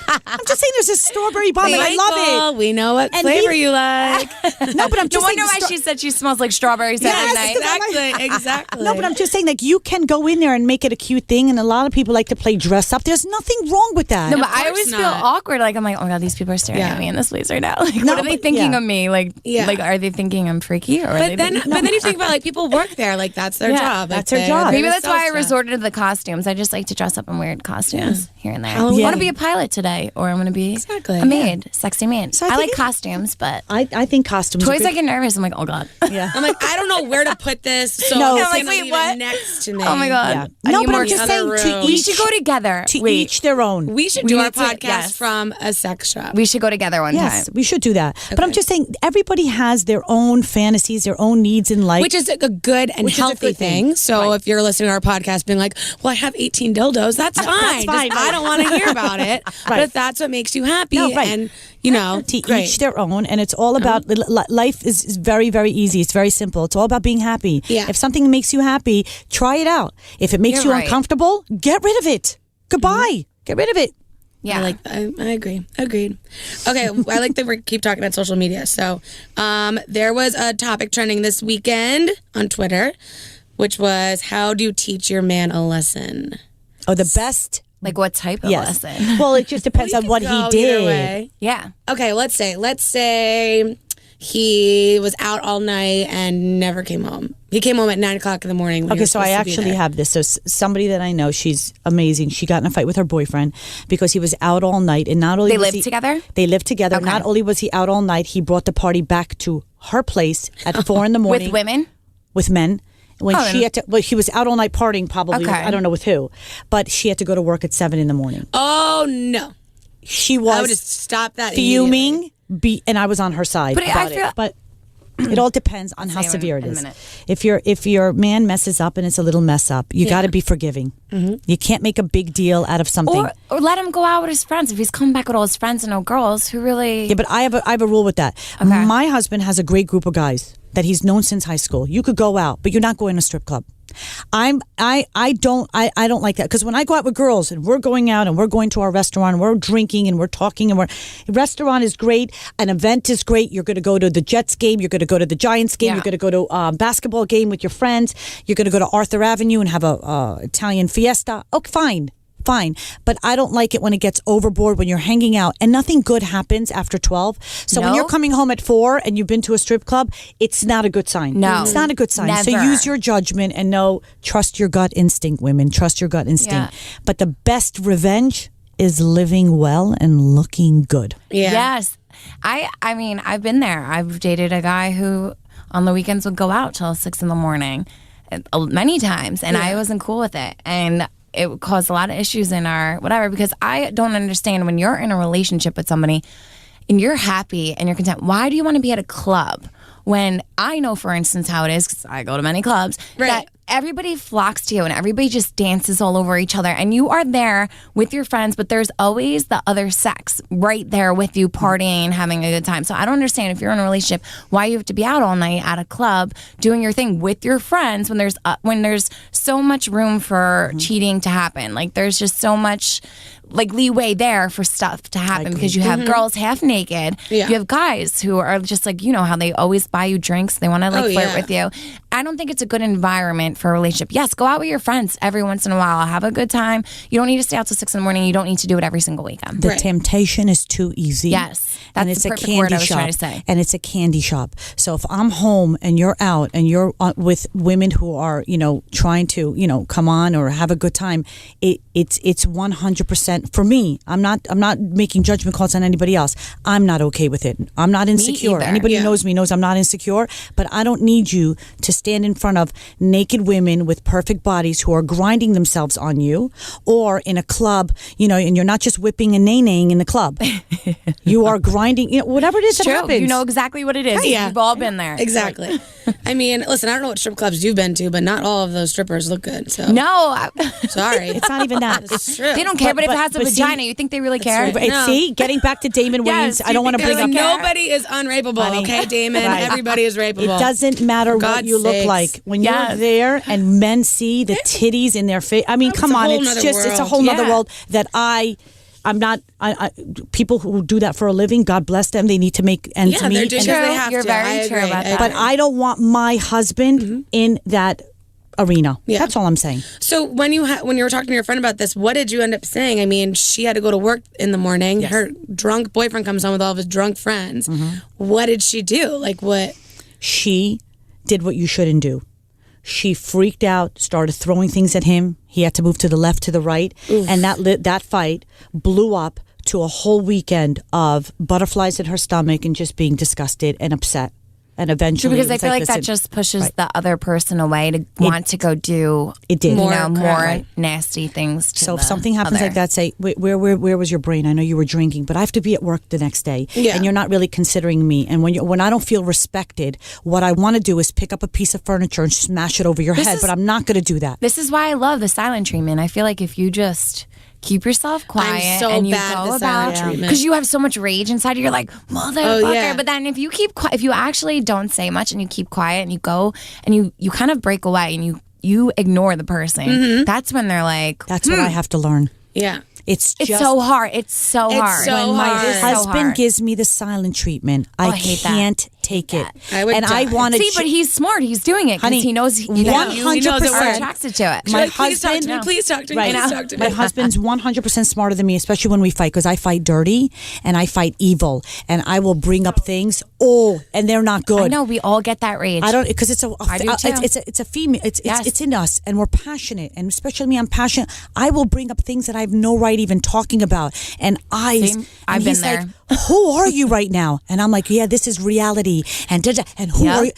[SPEAKER 3] I'm just saying there's this strawberry bomb, and I love it.
[SPEAKER 1] We know what flavor you like.
[SPEAKER 3] No, but I'm just saying.
[SPEAKER 2] No wonder why she said she smells like strawberries every night.
[SPEAKER 1] Exactly.
[SPEAKER 3] No, but I'm just saying, like, you can go in there and make it a cute thing, and a lot of people like to play dress up. There's nothing wrong with that.
[SPEAKER 2] No, but I always feel awkward. Like, I'm like, oh my God, these people are staring at me in this place right now. Like, what are they thinking of me? Like, are they thinking I'm freaky? Or
[SPEAKER 1] but then you think about, like, people work there. Like, that's their job.
[SPEAKER 3] That's their job.
[SPEAKER 2] Maybe that's why I resorted to the costumes. I just like to dress up in weird costumes here and there. I want to be a pilot today, or I'm going to be a maid, sexy maid. So I like costumes, but
[SPEAKER 3] I think costumes.
[SPEAKER 2] Toys, I get nervous. I'm like, oh God.
[SPEAKER 3] Yeah.
[SPEAKER 1] I'm like, I don't know where to put this. So
[SPEAKER 3] no,
[SPEAKER 1] I'm like, wait, what? Next to me.
[SPEAKER 2] Oh my God.
[SPEAKER 3] Yeah. No, but I'm just saying
[SPEAKER 2] we should go together.
[SPEAKER 3] To each their own.
[SPEAKER 1] We should do our podcast from a sex shop.
[SPEAKER 2] We should go together one time.
[SPEAKER 3] Yes, we should do that. Okay. But I'm just saying, everybody has their own fantasies, their own needs in life,
[SPEAKER 1] which is a good and healthy thing. So if you're listening to our podcast, being like, well, I have 18 dildos, that's fine. That's fine. I don't want to hear about it. But if that's what makes you happy, and to
[SPEAKER 3] each their own, and it's all about life is very, very easy. It's very simple. It's all about being happy.
[SPEAKER 1] Yeah.
[SPEAKER 3] If something makes you happy, try it out. If it makes you uncomfortable, get rid of it. Goodbye. Get rid of it.
[SPEAKER 2] Yeah,
[SPEAKER 1] I agree. Agreed. Okay, I like that we keep talking about social media. So, there was a topic trending this weekend on Twitter, which was, how do you teach your man a lesson?
[SPEAKER 3] Oh, the best.
[SPEAKER 2] Like what type of lesson?
[SPEAKER 3] Well, it just depends on what he did.
[SPEAKER 2] Yeah.
[SPEAKER 1] Okay, let's say he was out all night and never came home. He came home at 9:00 in the morning.
[SPEAKER 3] Okay, so I actually have this. So somebody that I know, she's amazing. She got in a fight with her boyfriend because he was out all night, and not only
[SPEAKER 2] they lived together.
[SPEAKER 3] They lived together. Okay. Not only was he out all night, he brought the party back to her place at 4 a.m.
[SPEAKER 2] with women,
[SPEAKER 3] with men. When she had to, he was out all night partying, probably. I don't know with who, but she had to go to work at 7 a.m.
[SPEAKER 1] Oh no,
[SPEAKER 3] she was.
[SPEAKER 1] I would just stop that.
[SPEAKER 3] Fuming, and I was on her side. But it all depends on how severe it is. If your man messes up and it's a little mess up, you got to be forgiving. Mm-hmm. You can't make a big deal out of something,
[SPEAKER 2] or let him go out with his friends. If he's coming back with all his friends and no girls, who really?
[SPEAKER 3] Yeah, but I have a rule with that. Okay. My husband has a great group of guys that he's known since high school. You could go out, but you're not going to a strip club. I don't like that, because when I go out with girls and we're going out and we're going to our restaurant and we're drinking and we're talking and restaurant is great, an event is great. You're going to go to the Jets game, you're going to go to the Giants game, you're going to go to a basketball game with your friends, you're going to go to Arthur Avenue and have a Italian fiesta. Okay, fine, but I don't like it when it gets overboard, when you're hanging out and nothing good happens after 12. So when you're coming home at 4 and you've been to a strip club, it's not a good sign.
[SPEAKER 2] No,
[SPEAKER 3] it's not a good sign.
[SPEAKER 2] Never.
[SPEAKER 3] So use your judgment and trust your gut instinct, women. Trust your gut instinct. Yeah. But the best revenge is living well and looking good.
[SPEAKER 1] Yeah.
[SPEAKER 2] Yes. I mean, I've been there. I've dated a guy who on the weekends would go out till 6 a.m. many times, and I wasn't cool with it. And it caused a lot of issues in our whatever, because I don't understand when you're in a relationship with somebody and you're happy and you're content, why do you want to be at a club? When I know, for instance, how it is, because I go to many clubs, that everybody flocks to you and everybody just dances all over each other, and you are there with your friends, but there's always the other sex right there with you, partying, having a good time. So I don't understand, if you're in a relationship, why you have to be out all night at a club doing your thing with your friends when there's so much room for cheating to happen. Like, there's just so much leeway there for stuff to happen, because you have girls half naked. You have guys who are just how they always buy you drinks. They want to flirt with you. I don't think it's a good environment for a relationship. Yes, go out with your friends every once in a while. Have a good time. You don't need to stay out till 6 a.m. You don't need to do it every single weekend.
[SPEAKER 3] The temptation is too easy.
[SPEAKER 2] Yes. That's
[SPEAKER 3] and it's
[SPEAKER 2] the
[SPEAKER 3] a
[SPEAKER 2] perfect
[SPEAKER 3] candy
[SPEAKER 2] word I was
[SPEAKER 3] shop.
[SPEAKER 2] trying to say.
[SPEAKER 3] And it's a candy shop. So if I'm home and you're out and you're with women who are, trying to, come on or have a good time, it's 100% for me. I'm not making judgment calls on anybody else. I'm not okay with it. I'm not insecure. Anybody who knows me knows I'm not insecure, but I don't need you to stand in front of naked women with perfect bodies who are grinding themselves on you, or in a club, and you're not just whipping and nay-naying in the club. You are grinding, whatever it is that happens.
[SPEAKER 2] You know exactly what it is.
[SPEAKER 1] Yeah.
[SPEAKER 2] We've all been there.
[SPEAKER 1] Exactly. I mean, listen, I don't know what strip clubs you've been to, but not all of those strippers look good. So
[SPEAKER 2] No.
[SPEAKER 1] sorry.
[SPEAKER 3] It's not even that.
[SPEAKER 1] It's true.
[SPEAKER 2] They don't care, but if it has a
[SPEAKER 3] but
[SPEAKER 2] vagina,
[SPEAKER 3] see,
[SPEAKER 2] you think they really care?
[SPEAKER 1] right. No.
[SPEAKER 3] See, getting back to Damon
[SPEAKER 2] Yes,
[SPEAKER 3] Wayans, I don't want to bring up.
[SPEAKER 1] Nobody is unrapeable, okay, Damon?
[SPEAKER 3] Right.
[SPEAKER 1] Everybody is rapeable.
[SPEAKER 3] It doesn't matter what
[SPEAKER 1] God's
[SPEAKER 3] you look
[SPEAKER 1] sakes.
[SPEAKER 3] like when you're there and men see the titties in their face. I mean,
[SPEAKER 1] It's
[SPEAKER 3] come
[SPEAKER 1] a
[SPEAKER 3] on,
[SPEAKER 1] whole
[SPEAKER 3] it's
[SPEAKER 1] nother
[SPEAKER 3] a
[SPEAKER 1] world.
[SPEAKER 3] whole nother
[SPEAKER 2] Yeah.
[SPEAKER 3] world that I'm not. People who do that for a living, God bless them. They need to make ends
[SPEAKER 1] Yeah, they're
[SPEAKER 3] meet.
[SPEAKER 1] doing
[SPEAKER 3] And-
[SPEAKER 1] it. They have
[SPEAKER 2] You're
[SPEAKER 1] to.
[SPEAKER 2] very
[SPEAKER 1] I
[SPEAKER 2] true
[SPEAKER 1] agree.
[SPEAKER 2] about
[SPEAKER 1] I
[SPEAKER 2] that.
[SPEAKER 3] but I don't want my husband in that arena.
[SPEAKER 1] Yeah.
[SPEAKER 3] That's all I'm saying.
[SPEAKER 1] So when you were talking to your friend about this, what did you end up saying? I mean, she had to go to work in the morning.
[SPEAKER 3] Yes.
[SPEAKER 1] Her drunk boyfriend comes home with all of his drunk friends. What did she do? Like, what?
[SPEAKER 3] She did what you shouldn't do. She freaked out, started throwing things at him. He had to move to the left, to the right, and that fight blew up to a whole weekend of butterflies in her stomach and just being disgusted and upset. And eventually,
[SPEAKER 2] Because
[SPEAKER 3] it
[SPEAKER 2] I
[SPEAKER 3] was
[SPEAKER 2] feel like
[SPEAKER 3] listen,
[SPEAKER 2] that just pushes the other person away to want to go do
[SPEAKER 3] It did.
[SPEAKER 2] more
[SPEAKER 1] crap.
[SPEAKER 2] nasty things to
[SPEAKER 3] So if
[SPEAKER 2] the
[SPEAKER 3] something happens
[SPEAKER 2] other.
[SPEAKER 3] like that, say, where was your brain? I know you were drinking, but I have to be at work the next day,
[SPEAKER 1] Yeah.
[SPEAKER 3] and you're not really considering me. And when I don't feel respected, what I want to do is pick up a piece of furniture and smash it over your head. But I'm not going to do that.
[SPEAKER 2] This is why I love the silent treatment. I feel like if you just keep yourself quiet
[SPEAKER 1] so
[SPEAKER 2] and you
[SPEAKER 1] bad at
[SPEAKER 2] go
[SPEAKER 1] the silent
[SPEAKER 2] about,
[SPEAKER 1] treatment.
[SPEAKER 2] because you have so much rage inside, you're like, motherfucker.
[SPEAKER 1] yeah.
[SPEAKER 2] But then if you keep quiet, if you actually don't say much and you keep quiet and you go and you kind of break away and you ignore the person, that's when they're like,
[SPEAKER 3] That's what I have to learn.
[SPEAKER 1] Yeah.
[SPEAKER 3] It's
[SPEAKER 2] it's
[SPEAKER 3] just
[SPEAKER 2] so hard. It's so hard.
[SPEAKER 1] so
[SPEAKER 3] when my
[SPEAKER 1] hard.
[SPEAKER 2] It's so
[SPEAKER 3] husband
[SPEAKER 2] hard.
[SPEAKER 3] gives me the silent treatment, I
[SPEAKER 2] hate that.
[SPEAKER 3] can't take it.
[SPEAKER 1] I would
[SPEAKER 3] and I
[SPEAKER 1] die.
[SPEAKER 3] want to
[SPEAKER 2] See, but he's smart. He's doing it because
[SPEAKER 3] Honey,
[SPEAKER 2] he knows you
[SPEAKER 1] he knows it
[SPEAKER 2] are
[SPEAKER 1] works.
[SPEAKER 2] attracted to it.
[SPEAKER 3] My
[SPEAKER 1] Like, please talk to me.
[SPEAKER 3] husband-
[SPEAKER 1] Please talk to me.
[SPEAKER 3] Right.
[SPEAKER 1] Please talk to me.
[SPEAKER 3] My husband's 100% smarter than me, especially when we fight, because I fight dirty and I fight evil, and I will bring up things. And they're not good.
[SPEAKER 2] I know we all get that rage.
[SPEAKER 3] I don't, because it's
[SPEAKER 2] I do too.
[SPEAKER 3] it's a female.
[SPEAKER 2] Yes.
[SPEAKER 3] It's in us, and we're passionate, and especially me, I'm passionate. I will bring up things that I have no right even talking about, and
[SPEAKER 2] Same. I've
[SPEAKER 3] and
[SPEAKER 2] been
[SPEAKER 3] he's
[SPEAKER 2] there.
[SPEAKER 3] like, "Who are you right now?" And I'm like, "Yeah, this is reality." And who
[SPEAKER 2] Yep.
[SPEAKER 3] are you?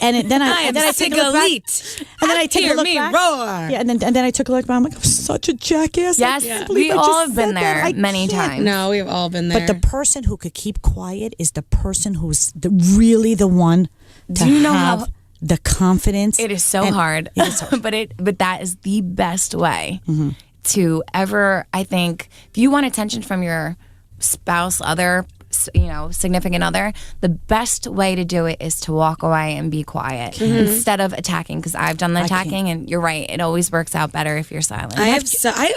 [SPEAKER 3] And then I take a look back.
[SPEAKER 1] elite.
[SPEAKER 3] And then I take a
[SPEAKER 1] Hear
[SPEAKER 3] look
[SPEAKER 1] me
[SPEAKER 3] back.
[SPEAKER 1] roar.
[SPEAKER 3] Yeah, and then I took a look back. I'm like, I'm such a jackass. I
[SPEAKER 2] Yes,
[SPEAKER 3] can't
[SPEAKER 2] we
[SPEAKER 3] believe I
[SPEAKER 2] all
[SPEAKER 3] just
[SPEAKER 2] have been
[SPEAKER 3] said that.
[SPEAKER 2] there
[SPEAKER 3] I
[SPEAKER 2] many
[SPEAKER 3] can't.
[SPEAKER 2] times.
[SPEAKER 1] No, we've all been there.
[SPEAKER 3] But the person who could keep quiet is the person who's really the one to
[SPEAKER 2] Do you know
[SPEAKER 3] have
[SPEAKER 2] how-
[SPEAKER 3] the confidence.
[SPEAKER 2] It is so
[SPEAKER 3] and-
[SPEAKER 2] hard,
[SPEAKER 3] It is hard.
[SPEAKER 2] but that is the best way to ever. I think if you want attention from your spouse, other significant other, the best way to do it is to walk away and be quiet instead of attacking. Because I've done the attacking, and you're right. It always works out better if you're silent.
[SPEAKER 1] I have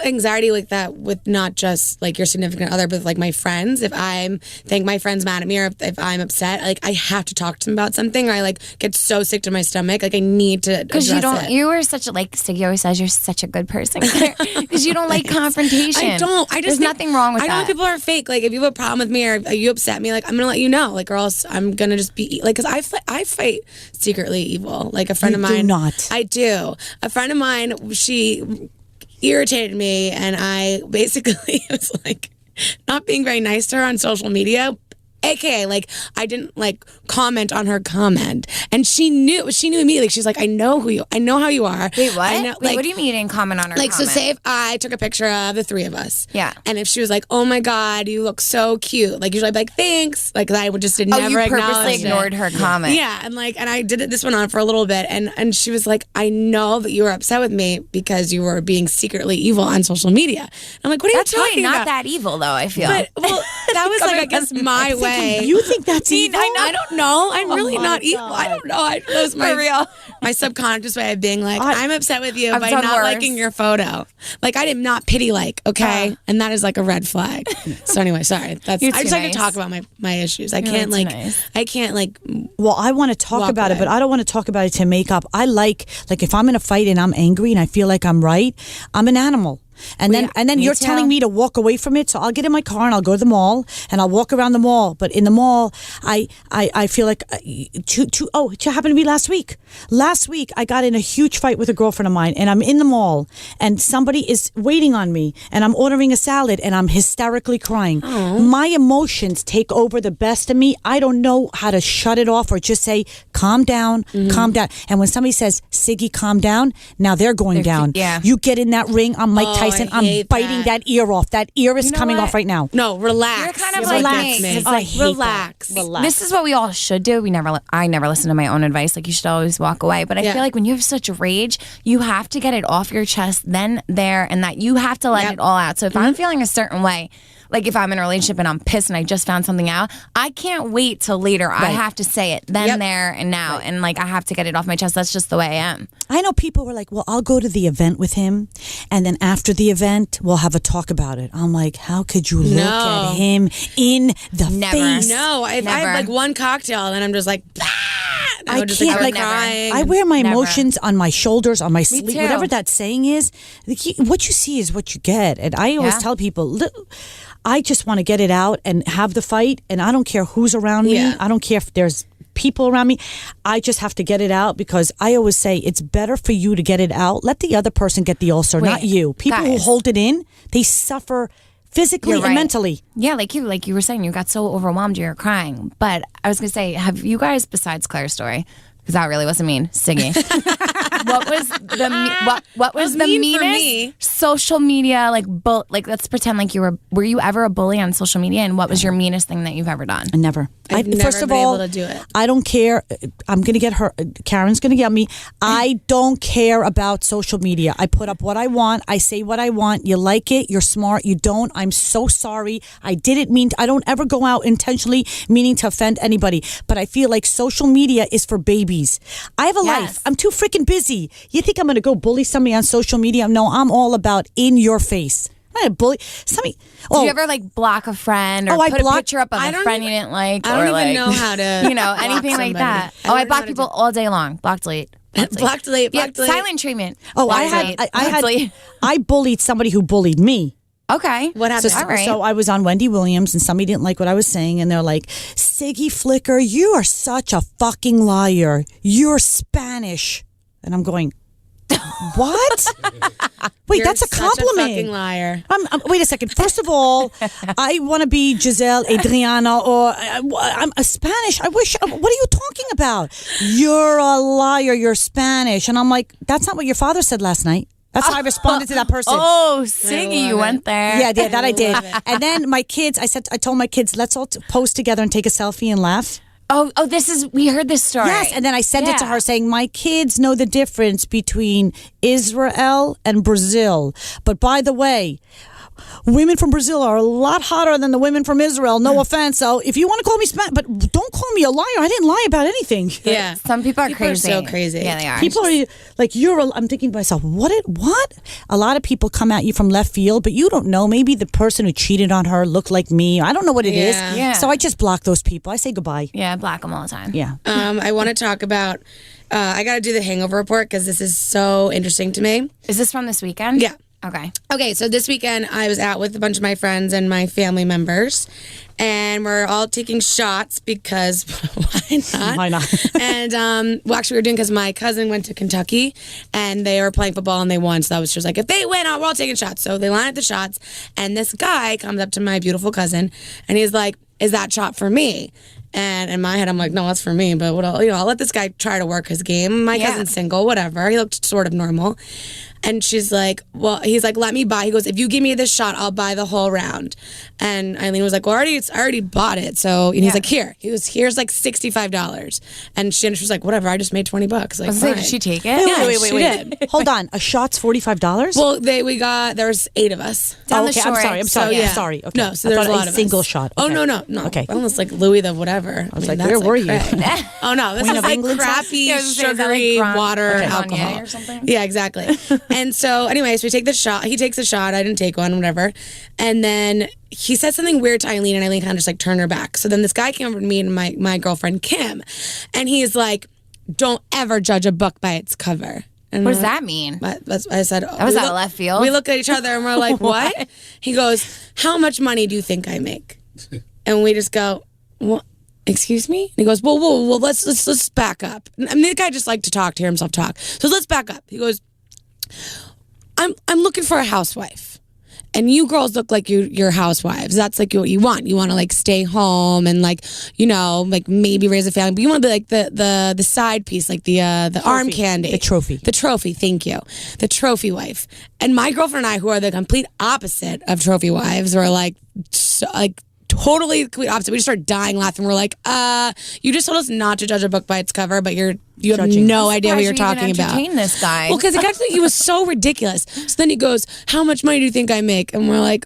[SPEAKER 1] anxiety like that with not just like your significant other, but with, like my friends. If think my friend's mad at me, or if I'm upset, like I have to talk to them about something, or I like get so sick to my stomach, like I need to
[SPEAKER 2] Because
[SPEAKER 1] address it.
[SPEAKER 2] you are such a, like Siggy always says, you're such a good person. Because you don't like confrontation.
[SPEAKER 1] I don't. I just
[SPEAKER 2] There's
[SPEAKER 1] think-
[SPEAKER 2] nothing wrong with
[SPEAKER 1] I
[SPEAKER 2] that.
[SPEAKER 1] know when people are fake. Like if you have a problem with me or you upset me, like I'm gonna let you know. Like or else I'm gonna just be like, because I fight secretly evil. Like a friend
[SPEAKER 3] You
[SPEAKER 1] of
[SPEAKER 3] do
[SPEAKER 1] mine.
[SPEAKER 3] not.
[SPEAKER 1] I do. A friend of mine. irritated me, and I basically was like not being very nice to her on social media. AKA, like, I didn't like comment on her comment, and she knew immediately. She's like, I know how you are.
[SPEAKER 2] Wait, what?
[SPEAKER 1] I know,
[SPEAKER 2] Wait, what do you mean you didn't comment on her comment?
[SPEAKER 1] So say if I took a picture of the three of us.
[SPEAKER 2] Yeah.
[SPEAKER 1] And if she was like, oh my God, you look so cute. Like, usually I'd be like, thanks. Like, I would just never
[SPEAKER 2] you purposely
[SPEAKER 1] acknowledge
[SPEAKER 2] ignored her comment.
[SPEAKER 1] Yeah. And I did this one on for a little bit. And she was like, I know that you were upset with me because you were being secretly evil on social media. I'm like, what are
[SPEAKER 2] That's
[SPEAKER 1] you talking
[SPEAKER 2] really not
[SPEAKER 1] about?
[SPEAKER 2] that evil, though, I feel.
[SPEAKER 1] But, well, that was like, I guess, my way.
[SPEAKER 3] You think that's evil?
[SPEAKER 1] I don't know. I'm really
[SPEAKER 3] my
[SPEAKER 1] not evil.
[SPEAKER 3] God.
[SPEAKER 1] I don't know. That was my,
[SPEAKER 2] For real.
[SPEAKER 1] my subconscious way of being like, I'm upset with you
[SPEAKER 2] I've
[SPEAKER 1] by
[SPEAKER 2] done
[SPEAKER 1] not
[SPEAKER 2] worse.
[SPEAKER 1] liking your photo. Like, I did not pity like, okay? And that is like a red flag. So anyway, sorry. That's
[SPEAKER 2] You're
[SPEAKER 1] I just
[SPEAKER 2] too
[SPEAKER 1] like
[SPEAKER 2] nice.
[SPEAKER 1] to talk about my issues. I
[SPEAKER 2] You're
[SPEAKER 1] can't
[SPEAKER 2] too
[SPEAKER 1] like
[SPEAKER 2] nice.
[SPEAKER 1] I can't like
[SPEAKER 3] Well, I want to talk
[SPEAKER 1] Walk
[SPEAKER 3] about it,
[SPEAKER 1] away.
[SPEAKER 3] but I don't want to talk about it to make up. I like if I'm in a fight and I'm angry and I feel like I'm right, I'm an animal. And then
[SPEAKER 2] me
[SPEAKER 3] you're
[SPEAKER 2] too.
[SPEAKER 3] telling me to walk away from it. So I'll get in my car and I'll go to the mall and I'll walk around the mall. But in the mall, I feel like it happened to me last week. Last week, I got in a huge fight with a girlfriend of mine, and I'm in the mall, and somebody is waiting on me, and I'm ordering a salad, and I'm hysterically crying. My emotions take over the best of me. I don't know how to shut it off or just say, calm down, calm down. And when somebody says, Siggy, calm down, now they're going down.
[SPEAKER 2] yeah.
[SPEAKER 3] You get in that ring, I'm Mike Tyson. I'm
[SPEAKER 1] hate
[SPEAKER 3] biting that ear off. That ear is
[SPEAKER 2] You know
[SPEAKER 3] coming
[SPEAKER 2] what?
[SPEAKER 3] off right now.
[SPEAKER 1] no, relax.
[SPEAKER 2] You're kind of
[SPEAKER 1] Is what
[SPEAKER 2] like
[SPEAKER 1] gets
[SPEAKER 2] me.
[SPEAKER 1] me.
[SPEAKER 3] I hate
[SPEAKER 1] relax.
[SPEAKER 3] that. Relax.
[SPEAKER 2] This is what we all should do. I never listen to my own advice. Like, you should always walk away. But I
[SPEAKER 1] Yeah.
[SPEAKER 2] feel like when you have such rage, you have to get it off your chest then, there, and that you have to let
[SPEAKER 1] Yep.
[SPEAKER 2] it all out. So if I'm feeling a certain way, like if I'm in a relationship and I'm pissed and I just found something out, I can't wait till later. I have to say it then,
[SPEAKER 1] Yep.
[SPEAKER 2] there, and now. And like, I have to get it off my chest. That's just the way I am.
[SPEAKER 3] I know people were like, well, I'll go to the event with him, and then after the event, we'll have a talk about it. I'm like, how could you look
[SPEAKER 1] No.
[SPEAKER 3] at him in the
[SPEAKER 2] Never.
[SPEAKER 3] face?
[SPEAKER 1] No, I
[SPEAKER 2] Never.
[SPEAKER 1] have like one cocktail and I'm just like, bah! And
[SPEAKER 3] I
[SPEAKER 1] would just,
[SPEAKER 3] can't,
[SPEAKER 1] start
[SPEAKER 3] like,
[SPEAKER 1] crying.
[SPEAKER 3] I wear my
[SPEAKER 2] Never.
[SPEAKER 3] emotions on my shoulders, on my sleeve,
[SPEAKER 2] too.
[SPEAKER 3] whatever that saying is. What you see is what you get. And I always
[SPEAKER 2] Yeah.
[SPEAKER 3] tell people, I just want to get it out and have the fight, and I don't care who's around me.
[SPEAKER 1] Yeah.
[SPEAKER 3] I don't care if there's people around me. I just have to get it out, because I always say it's better for you to get it out. Let the other person get the ulcer, not
[SPEAKER 2] Wait,
[SPEAKER 3] you. People who
[SPEAKER 2] guys.
[SPEAKER 3] hold it in, they suffer physically
[SPEAKER 2] You're
[SPEAKER 3] and
[SPEAKER 2] right.
[SPEAKER 3] mentally.
[SPEAKER 2] Yeah, like you were saying, you got so overwhelmed you were crying. But I was gonna say, have you guys, besides Claire's story, because that really wasn't mean, Siggy, what was what was the
[SPEAKER 1] mean for
[SPEAKER 2] meanest
[SPEAKER 1] me.
[SPEAKER 2] social media like let's pretend like were you ever a bully on social media, and what was your meanest thing that you've ever done?
[SPEAKER 3] Never.
[SPEAKER 1] I've never
[SPEAKER 3] first of
[SPEAKER 1] been
[SPEAKER 3] all,
[SPEAKER 1] able to do it.
[SPEAKER 3] I don't care. I'm going to get her. Karen's going to get me. I don't care about social media. I put up what I want. I say what I want. You like it. You're smart. You don't. I'm so sorry. I didn't mean. I don't ever go out intentionally meaning to offend anybody. But I feel like social media is for babies. I have a life. I'm too freaking busy. You think I'm going to go bully somebody on social media? No, I'm all about in your face. I'm not a bully. Somebody.
[SPEAKER 2] Did you ever like block a friend or
[SPEAKER 3] I
[SPEAKER 2] put a
[SPEAKER 3] blocked-
[SPEAKER 2] picture up of
[SPEAKER 1] I
[SPEAKER 2] a
[SPEAKER 1] don't
[SPEAKER 2] friend
[SPEAKER 1] even-
[SPEAKER 2] you didn't like?
[SPEAKER 1] I don't
[SPEAKER 2] or
[SPEAKER 1] even
[SPEAKER 2] like,
[SPEAKER 1] know how to
[SPEAKER 2] you know,
[SPEAKER 1] block
[SPEAKER 2] anything like
[SPEAKER 1] somebody.
[SPEAKER 2] that.
[SPEAKER 1] I
[SPEAKER 2] Oh, I
[SPEAKER 1] don't know
[SPEAKER 2] block
[SPEAKER 1] how to
[SPEAKER 2] people all day long. Block, delete.
[SPEAKER 1] Block, delete,
[SPEAKER 2] Yeah,
[SPEAKER 1] block, delete.
[SPEAKER 2] silent treatment.
[SPEAKER 3] Oh,
[SPEAKER 2] Block,
[SPEAKER 3] I
[SPEAKER 2] delete.
[SPEAKER 3] had.
[SPEAKER 2] Delete.
[SPEAKER 3] I bullied somebody who bullied me.
[SPEAKER 2] Okay.
[SPEAKER 1] What happened?
[SPEAKER 2] All right.
[SPEAKER 3] So I was on Wendy Williams, and somebody didn't like what I was saying, and they're like, Siggy Flicker, you are such a fucking liar. You're Spanish. And I'm going, what? Wait,
[SPEAKER 1] You're
[SPEAKER 3] that's a
[SPEAKER 1] such
[SPEAKER 3] compliment.
[SPEAKER 1] a fucking liar.
[SPEAKER 3] Wait a second. First of all, I want to be Giselle, Adriana, or I'm a Spanish. I wish. What are you talking about? You're a liar. You're Spanish. And I'm like, that's not what your father said last night. That's how I responded to that person.
[SPEAKER 2] Oh, Siggy, you went there.
[SPEAKER 3] Yeah, that I did. And then my kids, I told my kids, let's all pose together and take a selfie and laugh.
[SPEAKER 2] Oh, we heard this story.
[SPEAKER 3] Yes, and then I sent it to
[SPEAKER 2] Yeah.
[SPEAKER 3] her saying, my kids know the difference between Israel and Brazil. But by the way, women from Brazil are a lot hotter than the women from Israel. No offense. So if you want to call me Spanish, but don't call me a liar. I didn't lie about anything.
[SPEAKER 1] Yeah.
[SPEAKER 2] Some people are crazy.
[SPEAKER 1] so crazy.
[SPEAKER 2] Yeah, they are.
[SPEAKER 3] People are like, I'm thinking to myself, what? A lot of people come at you from left field, but you don't know. Maybe the person who cheated on her looked like me. I don't know what it is.
[SPEAKER 1] Yeah.
[SPEAKER 2] Yeah.
[SPEAKER 3] So I just block those people. I say goodbye.
[SPEAKER 2] Yeah, block them all the time.
[SPEAKER 3] Yeah.
[SPEAKER 1] I want to talk about. I got to do the hangover report because this is so interesting to me.
[SPEAKER 2] Is this from this weekend?
[SPEAKER 1] Yeah.
[SPEAKER 2] Okay.
[SPEAKER 1] Okay, so this weekend I was out with a bunch of my friends and my family members, and we're all taking shots because why not?
[SPEAKER 3] Why not?
[SPEAKER 1] And well, actually, we were doing because my cousin went to Kentucky and they were playing football and they won. So that was just like, if they win, we're all taking shots. So they line up the shots, and this guy comes up to my beautiful cousin and he's like, "Is that shot for me?" And in my head, I'm like, "No, that's for me." But I'll let this guy try to work his game. My cousin's single, whatever. He looked sort of normal. And she's like, well, he's like, "Let me buy." He goes, "If you give me this shot, I'll buy the whole round." And Eileen was like, "Well, I already bought it." So and he's like, "Here." He goes, "Here's like $65." And she was like, "Whatever, I just made $20." Like,
[SPEAKER 2] did she take it?
[SPEAKER 3] Wait. Hold on. A shot's $45?
[SPEAKER 1] Well, there's 8 of us.
[SPEAKER 2] Down the
[SPEAKER 3] okay,
[SPEAKER 2] shore.
[SPEAKER 3] I'm sorry.
[SPEAKER 1] So,
[SPEAKER 3] I'm sorry. Okay.
[SPEAKER 1] No, so
[SPEAKER 3] I
[SPEAKER 1] there's
[SPEAKER 3] thought
[SPEAKER 1] a lot of
[SPEAKER 3] single
[SPEAKER 1] us.
[SPEAKER 3] shot.
[SPEAKER 1] Oh,
[SPEAKER 3] Okay.
[SPEAKER 1] no.
[SPEAKER 3] Okay.
[SPEAKER 1] Almost like Louis the whatever. I
[SPEAKER 3] was
[SPEAKER 1] mean,
[SPEAKER 3] like, where were you?
[SPEAKER 1] crazy. Oh, no. This
[SPEAKER 3] Queen
[SPEAKER 1] is
[SPEAKER 3] of
[SPEAKER 1] like
[SPEAKER 3] England sauce?
[SPEAKER 1] crappy,
[SPEAKER 2] Yeah, I was gonna say, is that
[SPEAKER 1] sugary
[SPEAKER 2] like
[SPEAKER 1] water
[SPEAKER 2] Cognac
[SPEAKER 1] alcohol.
[SPEAKER 2] or something?
[SPEAKER 1] Yeah, exactly. And so, anyways, we take the shot. He takes a shot. I didn't take one, whatever. And then he said something weird to Eileen, and Eileen kind of just like turned her back. So then this guy came over to me and my girlfriend, Kim, and he's like, "Don't ever judge a book by its cover." And
[SPEAKER 2] What does that mean?
[SPEAKER 1] I said,
[SPEAKER 2] That was out of left field.
[SPEAKER 1] We look at each other and we're like, "What?" He goes, "How much money do you think I make?" And we just go, "What? Excuse me?" And he goes, "Well, let's back up." And I mean, the guy just liked to talk to hear himself talk. So let's back up. He goes, I'm looking for a housewife. And you girls look like you're housewives. That's like what you want. You want to like stay home and like, like maybe raise a family. But you want to be like the side piece, like the arm candy.
[SPEAKER 3] The trophy.
[SPEAKER 1] The trophy, thank you. The trophy wife. And my girlfriend and I, who are the complete opposite of trophy wives, were like totally the complete opposite. We just started dying laughing. We're like, you just told us not to judge a book by its cover, but you have
[SPEAKER 3] Judging.
[SPEAKER 1] no idea what you're talking
[SPEAKER 2] even
[SPEAKER 1] about.
[SPEAKER 2] entertain this guy.
[SPEAKER 1] Well, because he was so ridiculous. So then he goes, "How much money do you think I make?" And we're like,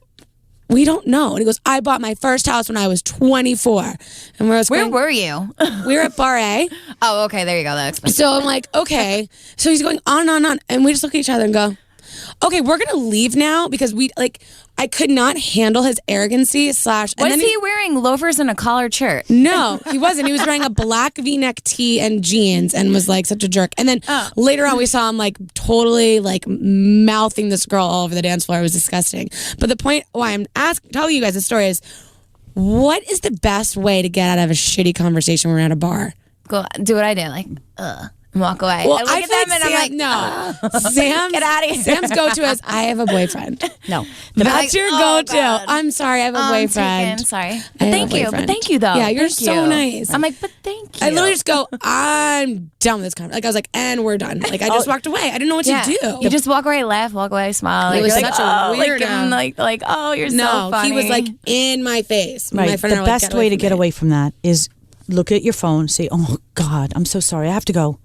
[SPEAKER 1] "We don't know." And he goes, "I bought my first house when I was 24." And
[SPEAKER 2] Where were you?
[SPEAKER 1] We were at Bar A.
[SPEAKER 2] Oh, okay. There you go. That explains.
[SPEAKER 1] So I'm like, okay. So he's going on and on and on. And we just look at each other and go, "Okay, we're going to leave now," because I could not handle his arrogancy /
[SPEAKER 2] Was he wearing loafers and a collared shirt?
[SPEAKER 1] No, he wasn't. He was wearing a black V-neck tee and jeans and was like such a jerk. And then later on we saw him like totally like mouthing this girl all over the dance floor. It was disgusting. But the point why I'm telling you guys the story is, what is the best way to get out of a shitty conversation when we're at a bar?
[SPEAKER 2] Go do what I did, like, and walk away.
[SPEAKER 1] Well,
[SPEAKER 2] I look at them and I'm like,
[SPEAKER 1] no. Sam,
[SPEAKER 2] get out of here.
[SPEAKER 1] Sam's go-to is, "I have a boyfriend."
[SPEAKER 3] No.
[SPEAKER 1] That's your go-to.
[SPEAKER 2] God.
[SPEAKER 1] "I'm sorry, I have a boyfriend."
[SPEAKER 2] Sorry.
[SPEAKER 1] I
[SPEAKER 2] But
[SPEAKER 1] have
[SPEAKER 2] thank
[SPEAKER 1] a
[SPEAKER 2] you.
[SPEAKER 1] boyfriend.
[SPEAKER 2] But thank you, though.
[SPEAKER 1] Yeah, you're
[SPEAKER 2] Thank
[SPEAKER 1] so
[SPEAKER 2] you.
[SPEAKER 1] nice.
[SPEAKER 2] I'm like, but thank you.
[SPEAKER 1] I literally just go, "I'm done with this conversation." Like I was like, and we're done. Like I just walked away. I didn't know what to do.
[SPEAKER 2] You just walk away, laugh, walk away, smile.
[SPEAKER 1] It
[SPEAKER 2] Like,
[SPEAKER 1] was
[SPEAKER 2] you're
[SPEAKER 1] such
[SPEAKER 2] like,
[SPEAKER 1] a
[SPEAKER 2] oh, like,
[SPEAKER 1] weirdo.
[SPEAKER 2] give him, like, oh, you're so
[SPEAKER 1] No,
[SPEAKER 2] funny.
[SPEAKER 1] he was like in my face. My
[SPEAKER 3] Right.
[SPEAKER 1] friend and
[SPEAKER 3] The
[SPEAKER 1] I were like,
[SPEAKER 3] best way to
[SPEAKER 1] from
[SPEAKER 3] get
[SPEAKER 1] me.
[SPEAKER 3] away from that is look at your phone, say, "Oh God, I'm so sorry. I have to go.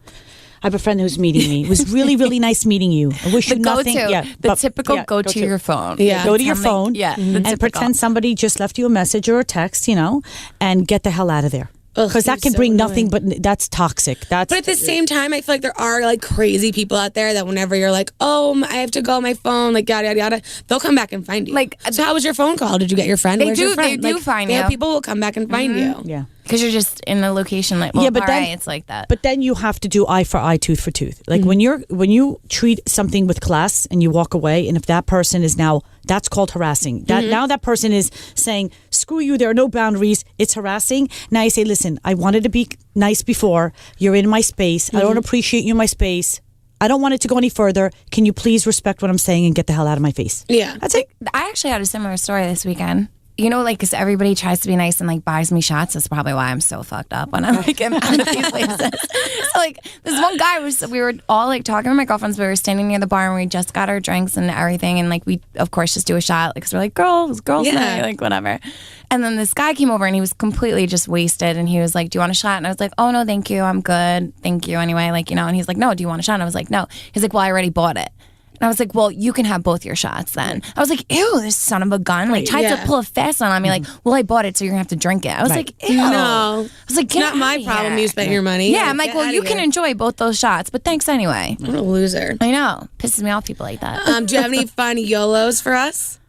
[SPEAKER 3] I have a friend who's meeting me. It was really, really nice meeting you. I wish
[SPEAKER 2] the
[SPEAKER 3] you nothing."
[SPEAKER 2] go-to.
[SPEAKER 3] Yeah,
[SPEAKER 2] the
[SPEAKER 3] but-
[SPEAKER 2] typical
[SPEAKER 3] yeah,
[SPEAKER 2] go to your phone.
[SPEAKER 1] Yeah.
[SPEAKER 3] Go to your
[SPEAKER 2] Tell me-
[SPEAKER 3] phone,
[SPEAKER 2] Yeah, the
[SPEAKER 3] and
[SPEAKER 2] typical.
[SPEAKER 3] pretend somebody just left you a message or a text, and get the hell out of there. Because that
[SPEAKER 1] he's
[SPEAKER 3] can
[SPEAKER 1] so
[SPEAKER 3] bring
[SPEAKER 1] annoying.
[SPEAKER 3] nothing but that's toxic. That's
[SPEAKER 1] But at the same time, I feel like there are like crazy people out there that whenever you're like, "Oh, I have to go on my phone," like yada yada yada, they'll come back and find you.
[SPEAKER 2] Like,
[SPEAKER 1] so how was your phone call? Did you get your friend?
[SPEAKER 2] They
[SPEAKER 1] Where's
[SPEAKER 2] do-
[SPEAKER 1] your friend?
[SPEAKER 2] they do
[SPEAKER 1] Like,
[SPEAKER 2] find
[SPEAKER 1] there
[SPEAKER 2] you.
[SPEAKER 1] People will come back and find you.
[SPEAKER 3] yeah.
[SPEAKER 2] Because you're just in a location like, well,
[SPEAKER 3] Yeah, but then-
[SPEAKER 2] it's like that.
[SPEAKER 3] But then you have to do eye for eye, tooth for tooth. Like when you treat something with class and you walk away, and if that person is now, that's called harassing. Now that person is saying, "Screw you, there are no boundaries." It's harassing. Now you say, "Listen, I wanted to be nice before. You're in my space. I don't appreciate you in my space. I don't want it to go any further. Can you please respect what I'm saying and get the hell out of my face?"
[SPEAKER 1] Yeah.
[SPEAKER 3] That's it.
[SPEAKER 2] I actually had a similar story this weekend. Because everybody tries to be nice and like buys me shots. That's probably why I'm so fucked up when I'm like in out of these places. So like this one guy we were all like talking to my girlfriends. We were standing near the bar and we just got our drinks and everything. And like we of course just do a shot because we're like girls
[SPEAKER 1] Yeah.
[SPEAKER 2] night, like whatever. And then this guy came over and he was completely just wasted. And he was like, "Do you want a shot?" And I was like, "Oh no, thank you. I'm good. Thank you anyway." Like And he's like, "No, do you want a shot?" And I was like, "No." He's like, "Well, I already bought it." And I was like, "Well, you can have both your shots then." I was like, "Ew, this son of a gun." Like, tried to pull a fast one on me. Like, "Well, I bought it, so you're going to have to drink it." I was like, "Ew."
[SPEAKER 1] No.
[SPEAKER 2] I was like,
[SPEAKER 1] It's not my problem. You spent your money.
[SPEAKER 2] Yeah, I'm like, "Well, you can enjoy both those shots, but thanks anyway."
[SPEAKER 1] What a loser.
[SPEAKER 2] I know. Pisses me off, people like that.
[SPEAKER 1] Do you have any fun YOLOs for us?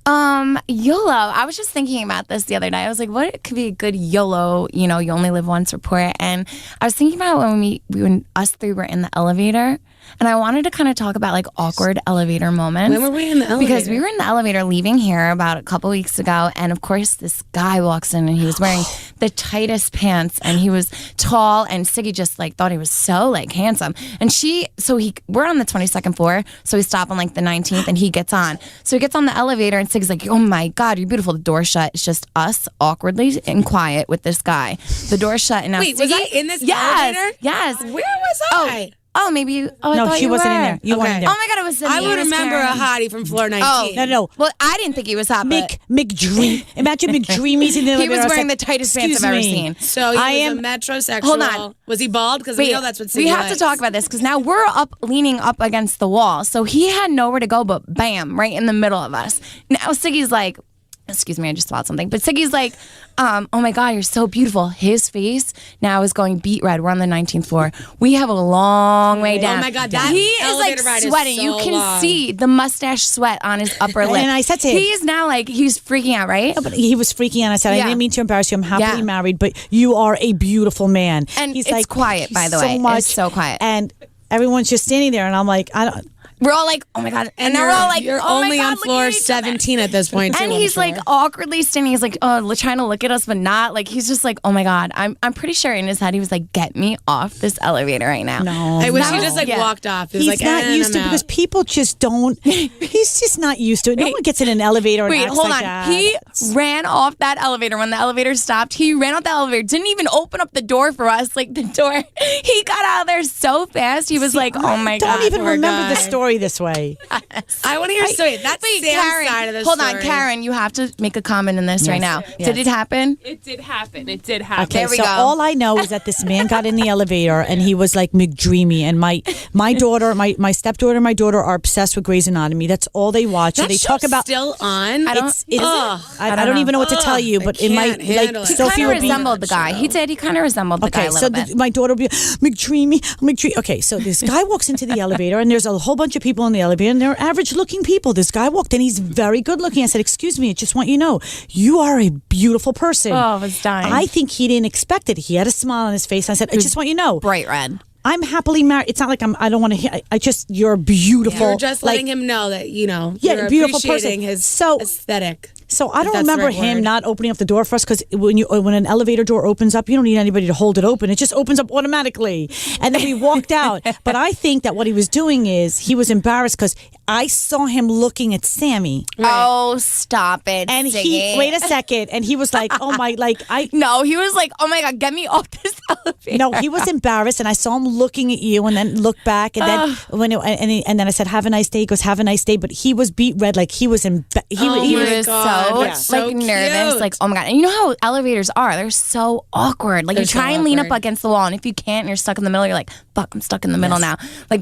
[SPEAKER 2] YOLO. I was just thinking about this the other day. I was like, what could be a good YOLO, you only live once report? And I was thinking about when us three were in the elevator And I wanted to kind of talk about like awkward elevator moments.
[SPEAKER 1] When were we in the elevator?
[SPEAKER 2] Because we were in the elevator leaving here about a couple weeks ago, and of course this guy walks in and he was wearing the tightest pants, and he was tall, and Siggy just like thought he was so like handsome. And we're on the 22nd floor, so we stop on like the 19th, and he gets on. So he gets on the elevator, and Siggy's like, "Oh my God, you're beautiful." The door shut. It's just us awkwardly and quiet with this guy. The door shut, and now
[SPEAKER 1] Wait,
[SPEAKER 2] Siggy,
[SPEAKER 1] was I in this elevator?
[SPEAKER 2] Yes.
[SPEAKER 1] Where was I?
[SPEAKER 2] Oh, maybe you. Oh, I
[SPEAKER 3] No,
[SPEAKER 2] thought
[SPEAKER 3] she
[SPEAKER 2] you
[SPEAKER 3] wasn't in
[SPEAKER 2] were.
[SPEAKER 3] there. You weren't in there.
[SPEAKER 2] Oh my God, it was.
[SPEAKER 1] I would remember a hottie from floor 19.
[SPEAKER 3] No.
[SPEAKER 2] Well, I didn't think he was hot, but
[SPEAKER 3] McDream. Imagine McDreamy's in the elevator.
[SPEAKER 2] he was
[SPEAKER 3] I
[SPEAKER 2] wearing the
[SPEAKER 3] said,
[SPEAKER 2] tightest pants I've ever seen.
[SPEAKER 1] So he was a metrosexual.
[SPEAKER 2] Hold on.
[SPEAKER 1] Was he bald? Because we know that's what Siggy
[SPEAKER 2] we have
[SPEAKER 1] likes.
[SPEAKER 2] to talk about this because now we're leaning up against the wall. So he had nowhere to go but bam, right in the middle of us. Now Siggy's like, excuse me, I just swallowed something. But Siggy's like, oh my God, you're so beautiful. His face now is going beet red. We're on the 19th floor. We have a long way down.
[SPEAKER 1] Oh my God, that
[SPEAKER 2] he is like
[SPEAKER 1] elevator ride is
[SPEAKER 2] sweating.
[SPEAKER 1] so
[SPEAKER 2] You can
[SPEAKER 1] long.
[SPEAKER 2] see the mustache sweat on his upper lip.
[SPEAKER 3] And I said to him,
[SPEAKER 2] he is now like, he's freaking out, right?
[SPEAKER 3] But he was freaking out. I said, I
[SPEAKER 2] Yeah.
[SPEAKER 3] didn't mean to embarrass you. I'm happily
[SPEAKER 2] Yeah.
[SPEAKER 3] married, but you are a beautiful man.
[SPEAKER 2] And
[SPEAKER 3] he's
[SPEAKER 2] it's
[SPEAKER 3] like,
[SPEAKER 2] quiet, by the
[SPEAKER 3] so
[SPEAKER 2] way. It's
[SPEAKER 3] much.
[SPEAKER 2] so quiet.
[SPEAKER 3] And everyone's just standing there, and I'm like,
[SPEAKER 2] We're all like, oh my God. And now
[SPEAKER 1] you're,
[SPEAKER 2] we're all like,
[SPEAKER 1] you're
[SPEAKER 2] oh my
[SPEAKER 1] only
[SPEAKER 2] God,
[SPEAKER 1] on
[SPEAKER 2] look
[SPEAKER 1] floor
[SPEAKER 2] at each other.
[SPEAKER 1] 17 at this point.
[SPEAKER 2] And
[SPEAKER 1] too,
[SPEAKER 2] he's
[SPEAKER 1] I'm
[SPEAKER 2] like
[SPEAKER 1] sure.
[SPEAKER 2] awkwardly standing. He's like, trying to look at us, but not. Like, he's just like, oh my God. I'm pretty sure in his head he was like, get me off this elevator right now.
[SPEAKER 3] no.
[SPEAKER 1] I wish
[SPEAKER 2] That
[SPEAKER 1] he
[SPEAKER 2] was-
[SPEAKER 1] just like
[SPEAKER 2] yeah.
[SPEAKER 1] walked off. He was
[SPEAKER 3] He's
[SPEAKER 1] like,
[SPEAKER 3] not used to
[SPEAKER 1] I'm
[SPEAKER 3] it because
[SPEAKER 1] out.
[SPEAKER 3] people just don't. He's just not used to it. No one gets in an elevator and
[SPEAKER 2] Wait,
[SPEAKER 3] acts
[SPEAKER 2] hold
[SPEAKER 3] like
[SPEAKER 2] on.
[SPEAKER 3] that.
[SPEAKER 2] He ran off that elevator when the elevator stopped. He ran off the elevator, didn't even open up the door for us. Like the door, he got out of there so fast. He was like, oh my God.
[SPEAKER 3] Don't even
[SPEAKER 1] poor
[SPEAKER 3] remember the
[SPEAKER 1] guy.
[SPEAKER 3] story this way.
[SPEAKER 1] I want to hear a story. That's
[SPEAKER 2] Wait,
[SPEAKER 1] Sam's
[SPEAKER 2] Karen,
[SPEAKER 1] side of the
[SPEAKER 2] hold
[SPEAKER 1] story.
[SPEAKER 2] on, Karen, you have to make a comment in this right now.
[SPEAKER 3] Yes.
[SPEAKER 2] Did it happen?
[SPEAKER 4] It did happen. It did happen.
[SPEAKER 3] Okay,
[SPEAKER 2] There we
[SPEAKER 3] so
[SPEAKER 2] go.
[SPEAKER 3] all I know is that this man got in the elevator and he was like McDreamy, and my daughter, my stepdaughter, and my daughter are obsessed with Grey's Anatomy. That's all they watch. So
[SPEAKER 1] That
[SPEAKER 3] they talk
[SPEAKER 1] show's
[SPEAKER 3] about.
[SPEAKER 1] still on.
[SPEAKER 2] I don't-
[SPEAKER 3] It's,
[SPEAKER 1] Ugh.
[SPEAKER 3] I don't even know what to tell you,
[SPEAKER 1] I
[SPEAKER 3] but it might
[SPEAKER 1] can't handle
[SPEAKER 3] like
[SPEAKER 1] it.
[SPEAKER 2] He kind
[SPEAKER 3] Sophie
[SPEAKER 2] of
[SPEAKER 3] will be.
[SPEAKER 2] resembled the guy. He did. He kind of resembled the guy a
[SPEAKER 3] Okay,
[SPEAKER 2] little
[SPEAKER 3] so
[SPEAKER 2] bit.
[SPEAKER 3] my daughter will be McDreamy. Okay, so this guy walks into the elevator, and there's a whole bunch of people in the elevator, and they're average-looking people. This guy walked in; he's very good-looking. I said, "Excuse me, I just want you to know, you are a beautiful person."
[SPEAKER 2] Oh, I was dying.
[SPEAKER 3] I think he didn't expect it. He had a smile on his face. I said, "I just want you to know,
[SPEAKER 2] Bright red.
[SPEAKER 3] I'm happily married. It's not like I don't want to. I just you're beautiful.
[SPEAKER 1] You're just
[SPEAKER 3] like,
[SPEAKER 1] letting him know that,
[SPEAKER 3] Yeah,
[SPEAKER 1] you're
[SPEAKER 3] beautiful
[SPEAKER 1] appreciating
[SPEAKER 3] person.
[SPEAKER 1] his
[SPEAKER 3] So-
[SPEAKER 1] aesthetic.
[SPEAKER 3] So I don't
[SPEAKER 1] That's the
[SPEAKER 3] remember
[SPEAKER 1] right
[SPEAKER 3] him
[SPEAKER 1] word.
[SPEAKER 3] not opening up the door for us because when an elevator door opens up, you don't need anybody to hold it open. It just opens up automatically. And then we walked out. But I think that what he was doing is he was embarrassed because I saw him looking at Sammy.
[SPEAKER 2] Oh, stop it.
[SPEAKER 3] And
[SPEAKER 2] Siggy.
[SPEAKER 3] wait a second, and he was like, "Oh my!"
[SPEAKER 2] No, he was like, oh my God, get me off this elevator.
[SPEAKER 3] No, he was embarrassed, and I saw him looking at you, and then looked back, and then and then I said, "Have a nice day." He goes, "Have a nice day," but he was beat red, like he was in. He
[SPEAKER 2] He
[SPEAKER 1] my
[SPEAKER 2] was
[SPEAKER 1] God, that's
[SPEAKER 2] so
[SPEAKER 1] so
[SPEAKER 2] nervous,
[SPEAKER 1] cute.
[SPEAKER 2] like oh my God! And you know how elevators are? They're so awkward. Like
[SPEAKER 1] They're
[SPEAKER 2] you try
[SPEAKER 1] so
[SPEAKER 2] and lean up
[SPEAKER 1] awkward.
[SPEAKER 2] against the wall, and if you can't, and you're stuck in the middle. You're like, "Fuck, I'm stuck in the middle now." Like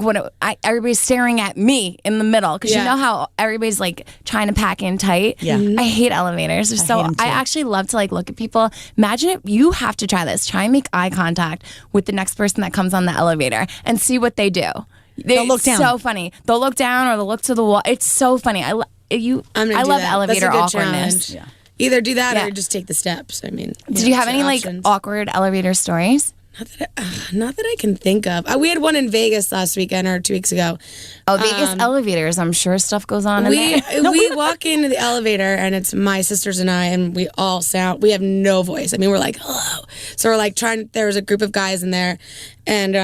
[SPEAKER 2] everybody's staring at me in the middle because
[SPEAKER 1] Yeah.
[SPEAKER 2] you know how everybody's like trying to pack in tight.
[SPEAKER 3] Yeah.
[SPEAKER 2] I hate elevators. They're so.
[SPEAKER 3] hate 'em too.
[SPEAKER 2] I actually love to like look at people. Imagine if you have to try this. Try and make eye contact with the next person that comes on the elevator and see what they do.
[SPEAKER 3] They'll look down.
[SPEAKER 2] So funny. They'll look down or they'll look to the wall. It's so funny. I
[SPEAKER 1] I'm gonna
[SPEAKER 2] I
[SPEAKER 1] do
[SPEAKER 2] love
[SPEAKER 1] that.
[SPEAKER 2] elevator
[SPEAKER 1] That's a good
[SPEAKER 2] awkwardness.
[SPEAKER 1] challenge. Either do that
[SPEAKER 2] Yeah.
[SPEAKER 1] or just take the steps. I mean,
[SPEAKER 2] Did you have any like
[SPEAKER 1] options.
[SPEAKER 2] awkward elevator stories?
[SPEAKER 1] Not that I can think of. We had one in Vegas last weekend or 2 weeks ago.
[SPEAKER 2] Oh, Vegas elevators. I'm sure stuff goes on in
[SPEAKER 1] We
[SPEAKER 2] there.
[SPEAKER 1] we walk into the elevator and it's my sisters and I, and we all sound. We have no voice. I mean, we're like hello. So we're like trying. There was a group of guys in there, and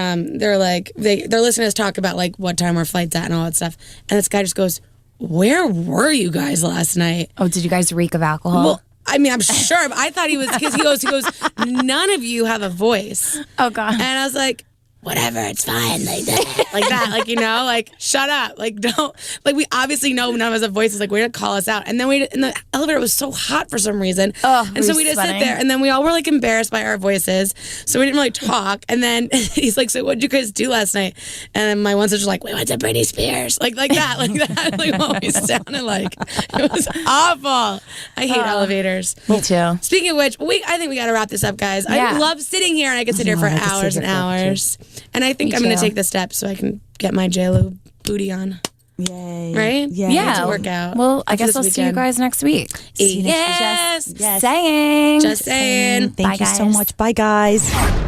[SPEAKER 1] they're like they're listening to us talk about like what time our flight's at and all that stuff. And this guy just goes, "Where were you guys last night?"
[SPEAKER 2] Oh, did you guys reek of alcohol?
[SPEAKER 1] Well, I mean, I'm sure, but I thought he was because he goes, "None of you have a voice."
[SPEAKER 2] oh God.
[SPEAKER 1] And I was like, whatever, it's fine, like that, like like shut up, like don't, like we obviously know none of us have voices, like way to call us out. And then and the elevator was so hot for some reason, and so we just
[SPEAKER 2] sweating.
[SPEAKER 1] sit there, and then we all were like embarrassed by our voices, so we didn't really talk. And then he's like, "So what did you guys do last night?" And then my one sister's like, "We went to Britney Spears," like that, like what we sounded like. It was awful. I hate elevators.
[SPEAKER 2] Me too.
[SPEAKER 1] Speaking of which, I think we got to wrap this up, guys.
[SPEAKER 2] Yeah.
[SPEAKER 1] I love sitting here, and I could sit here for
[SPEAKER 3] I could sit
[SPEAKER 1] hours
[SPEAKER 3] here
[SPEAKER 1] and
[SPEAKER 3] for
[SPEAKER 1] hours. And I think
[SPEAKER 2] Me
[SPEAKER 1] I'm going to
[SPEAKER 2] too.
[SPEAKER 1] take the steps so I can get my JLo booty on.
[SPEAKER 3] Yay!
[SPEAKER 1] Right?
[SPEAKER 3] Yeah.
[SPEAKER 2] Yeah.
[SPEAKER 1] to work out
[SPEAKER 2] Well, I
[SPEAKER 1] after
[SPEAKER 2] guess
[SPEAKER 1] this
[SPEAKER 2] I'll see you
[SPEAKER 1] weekend.
[SPEAKER 2] guys next week.
[SPEAKER 3] See you next week.
[SPEAKER 1] Yes.
[SPEAKER 3] Yes.
[SPEAKER 2] Saying.
[SPEAKER 1] Just saying.
[SPEAKER 3] Thank
[SPEAKER 2] Bye,
[SPEAKER 3] you so
[SPEAKER 2] guys.
[SPEAKER 3] much. Bye, guys.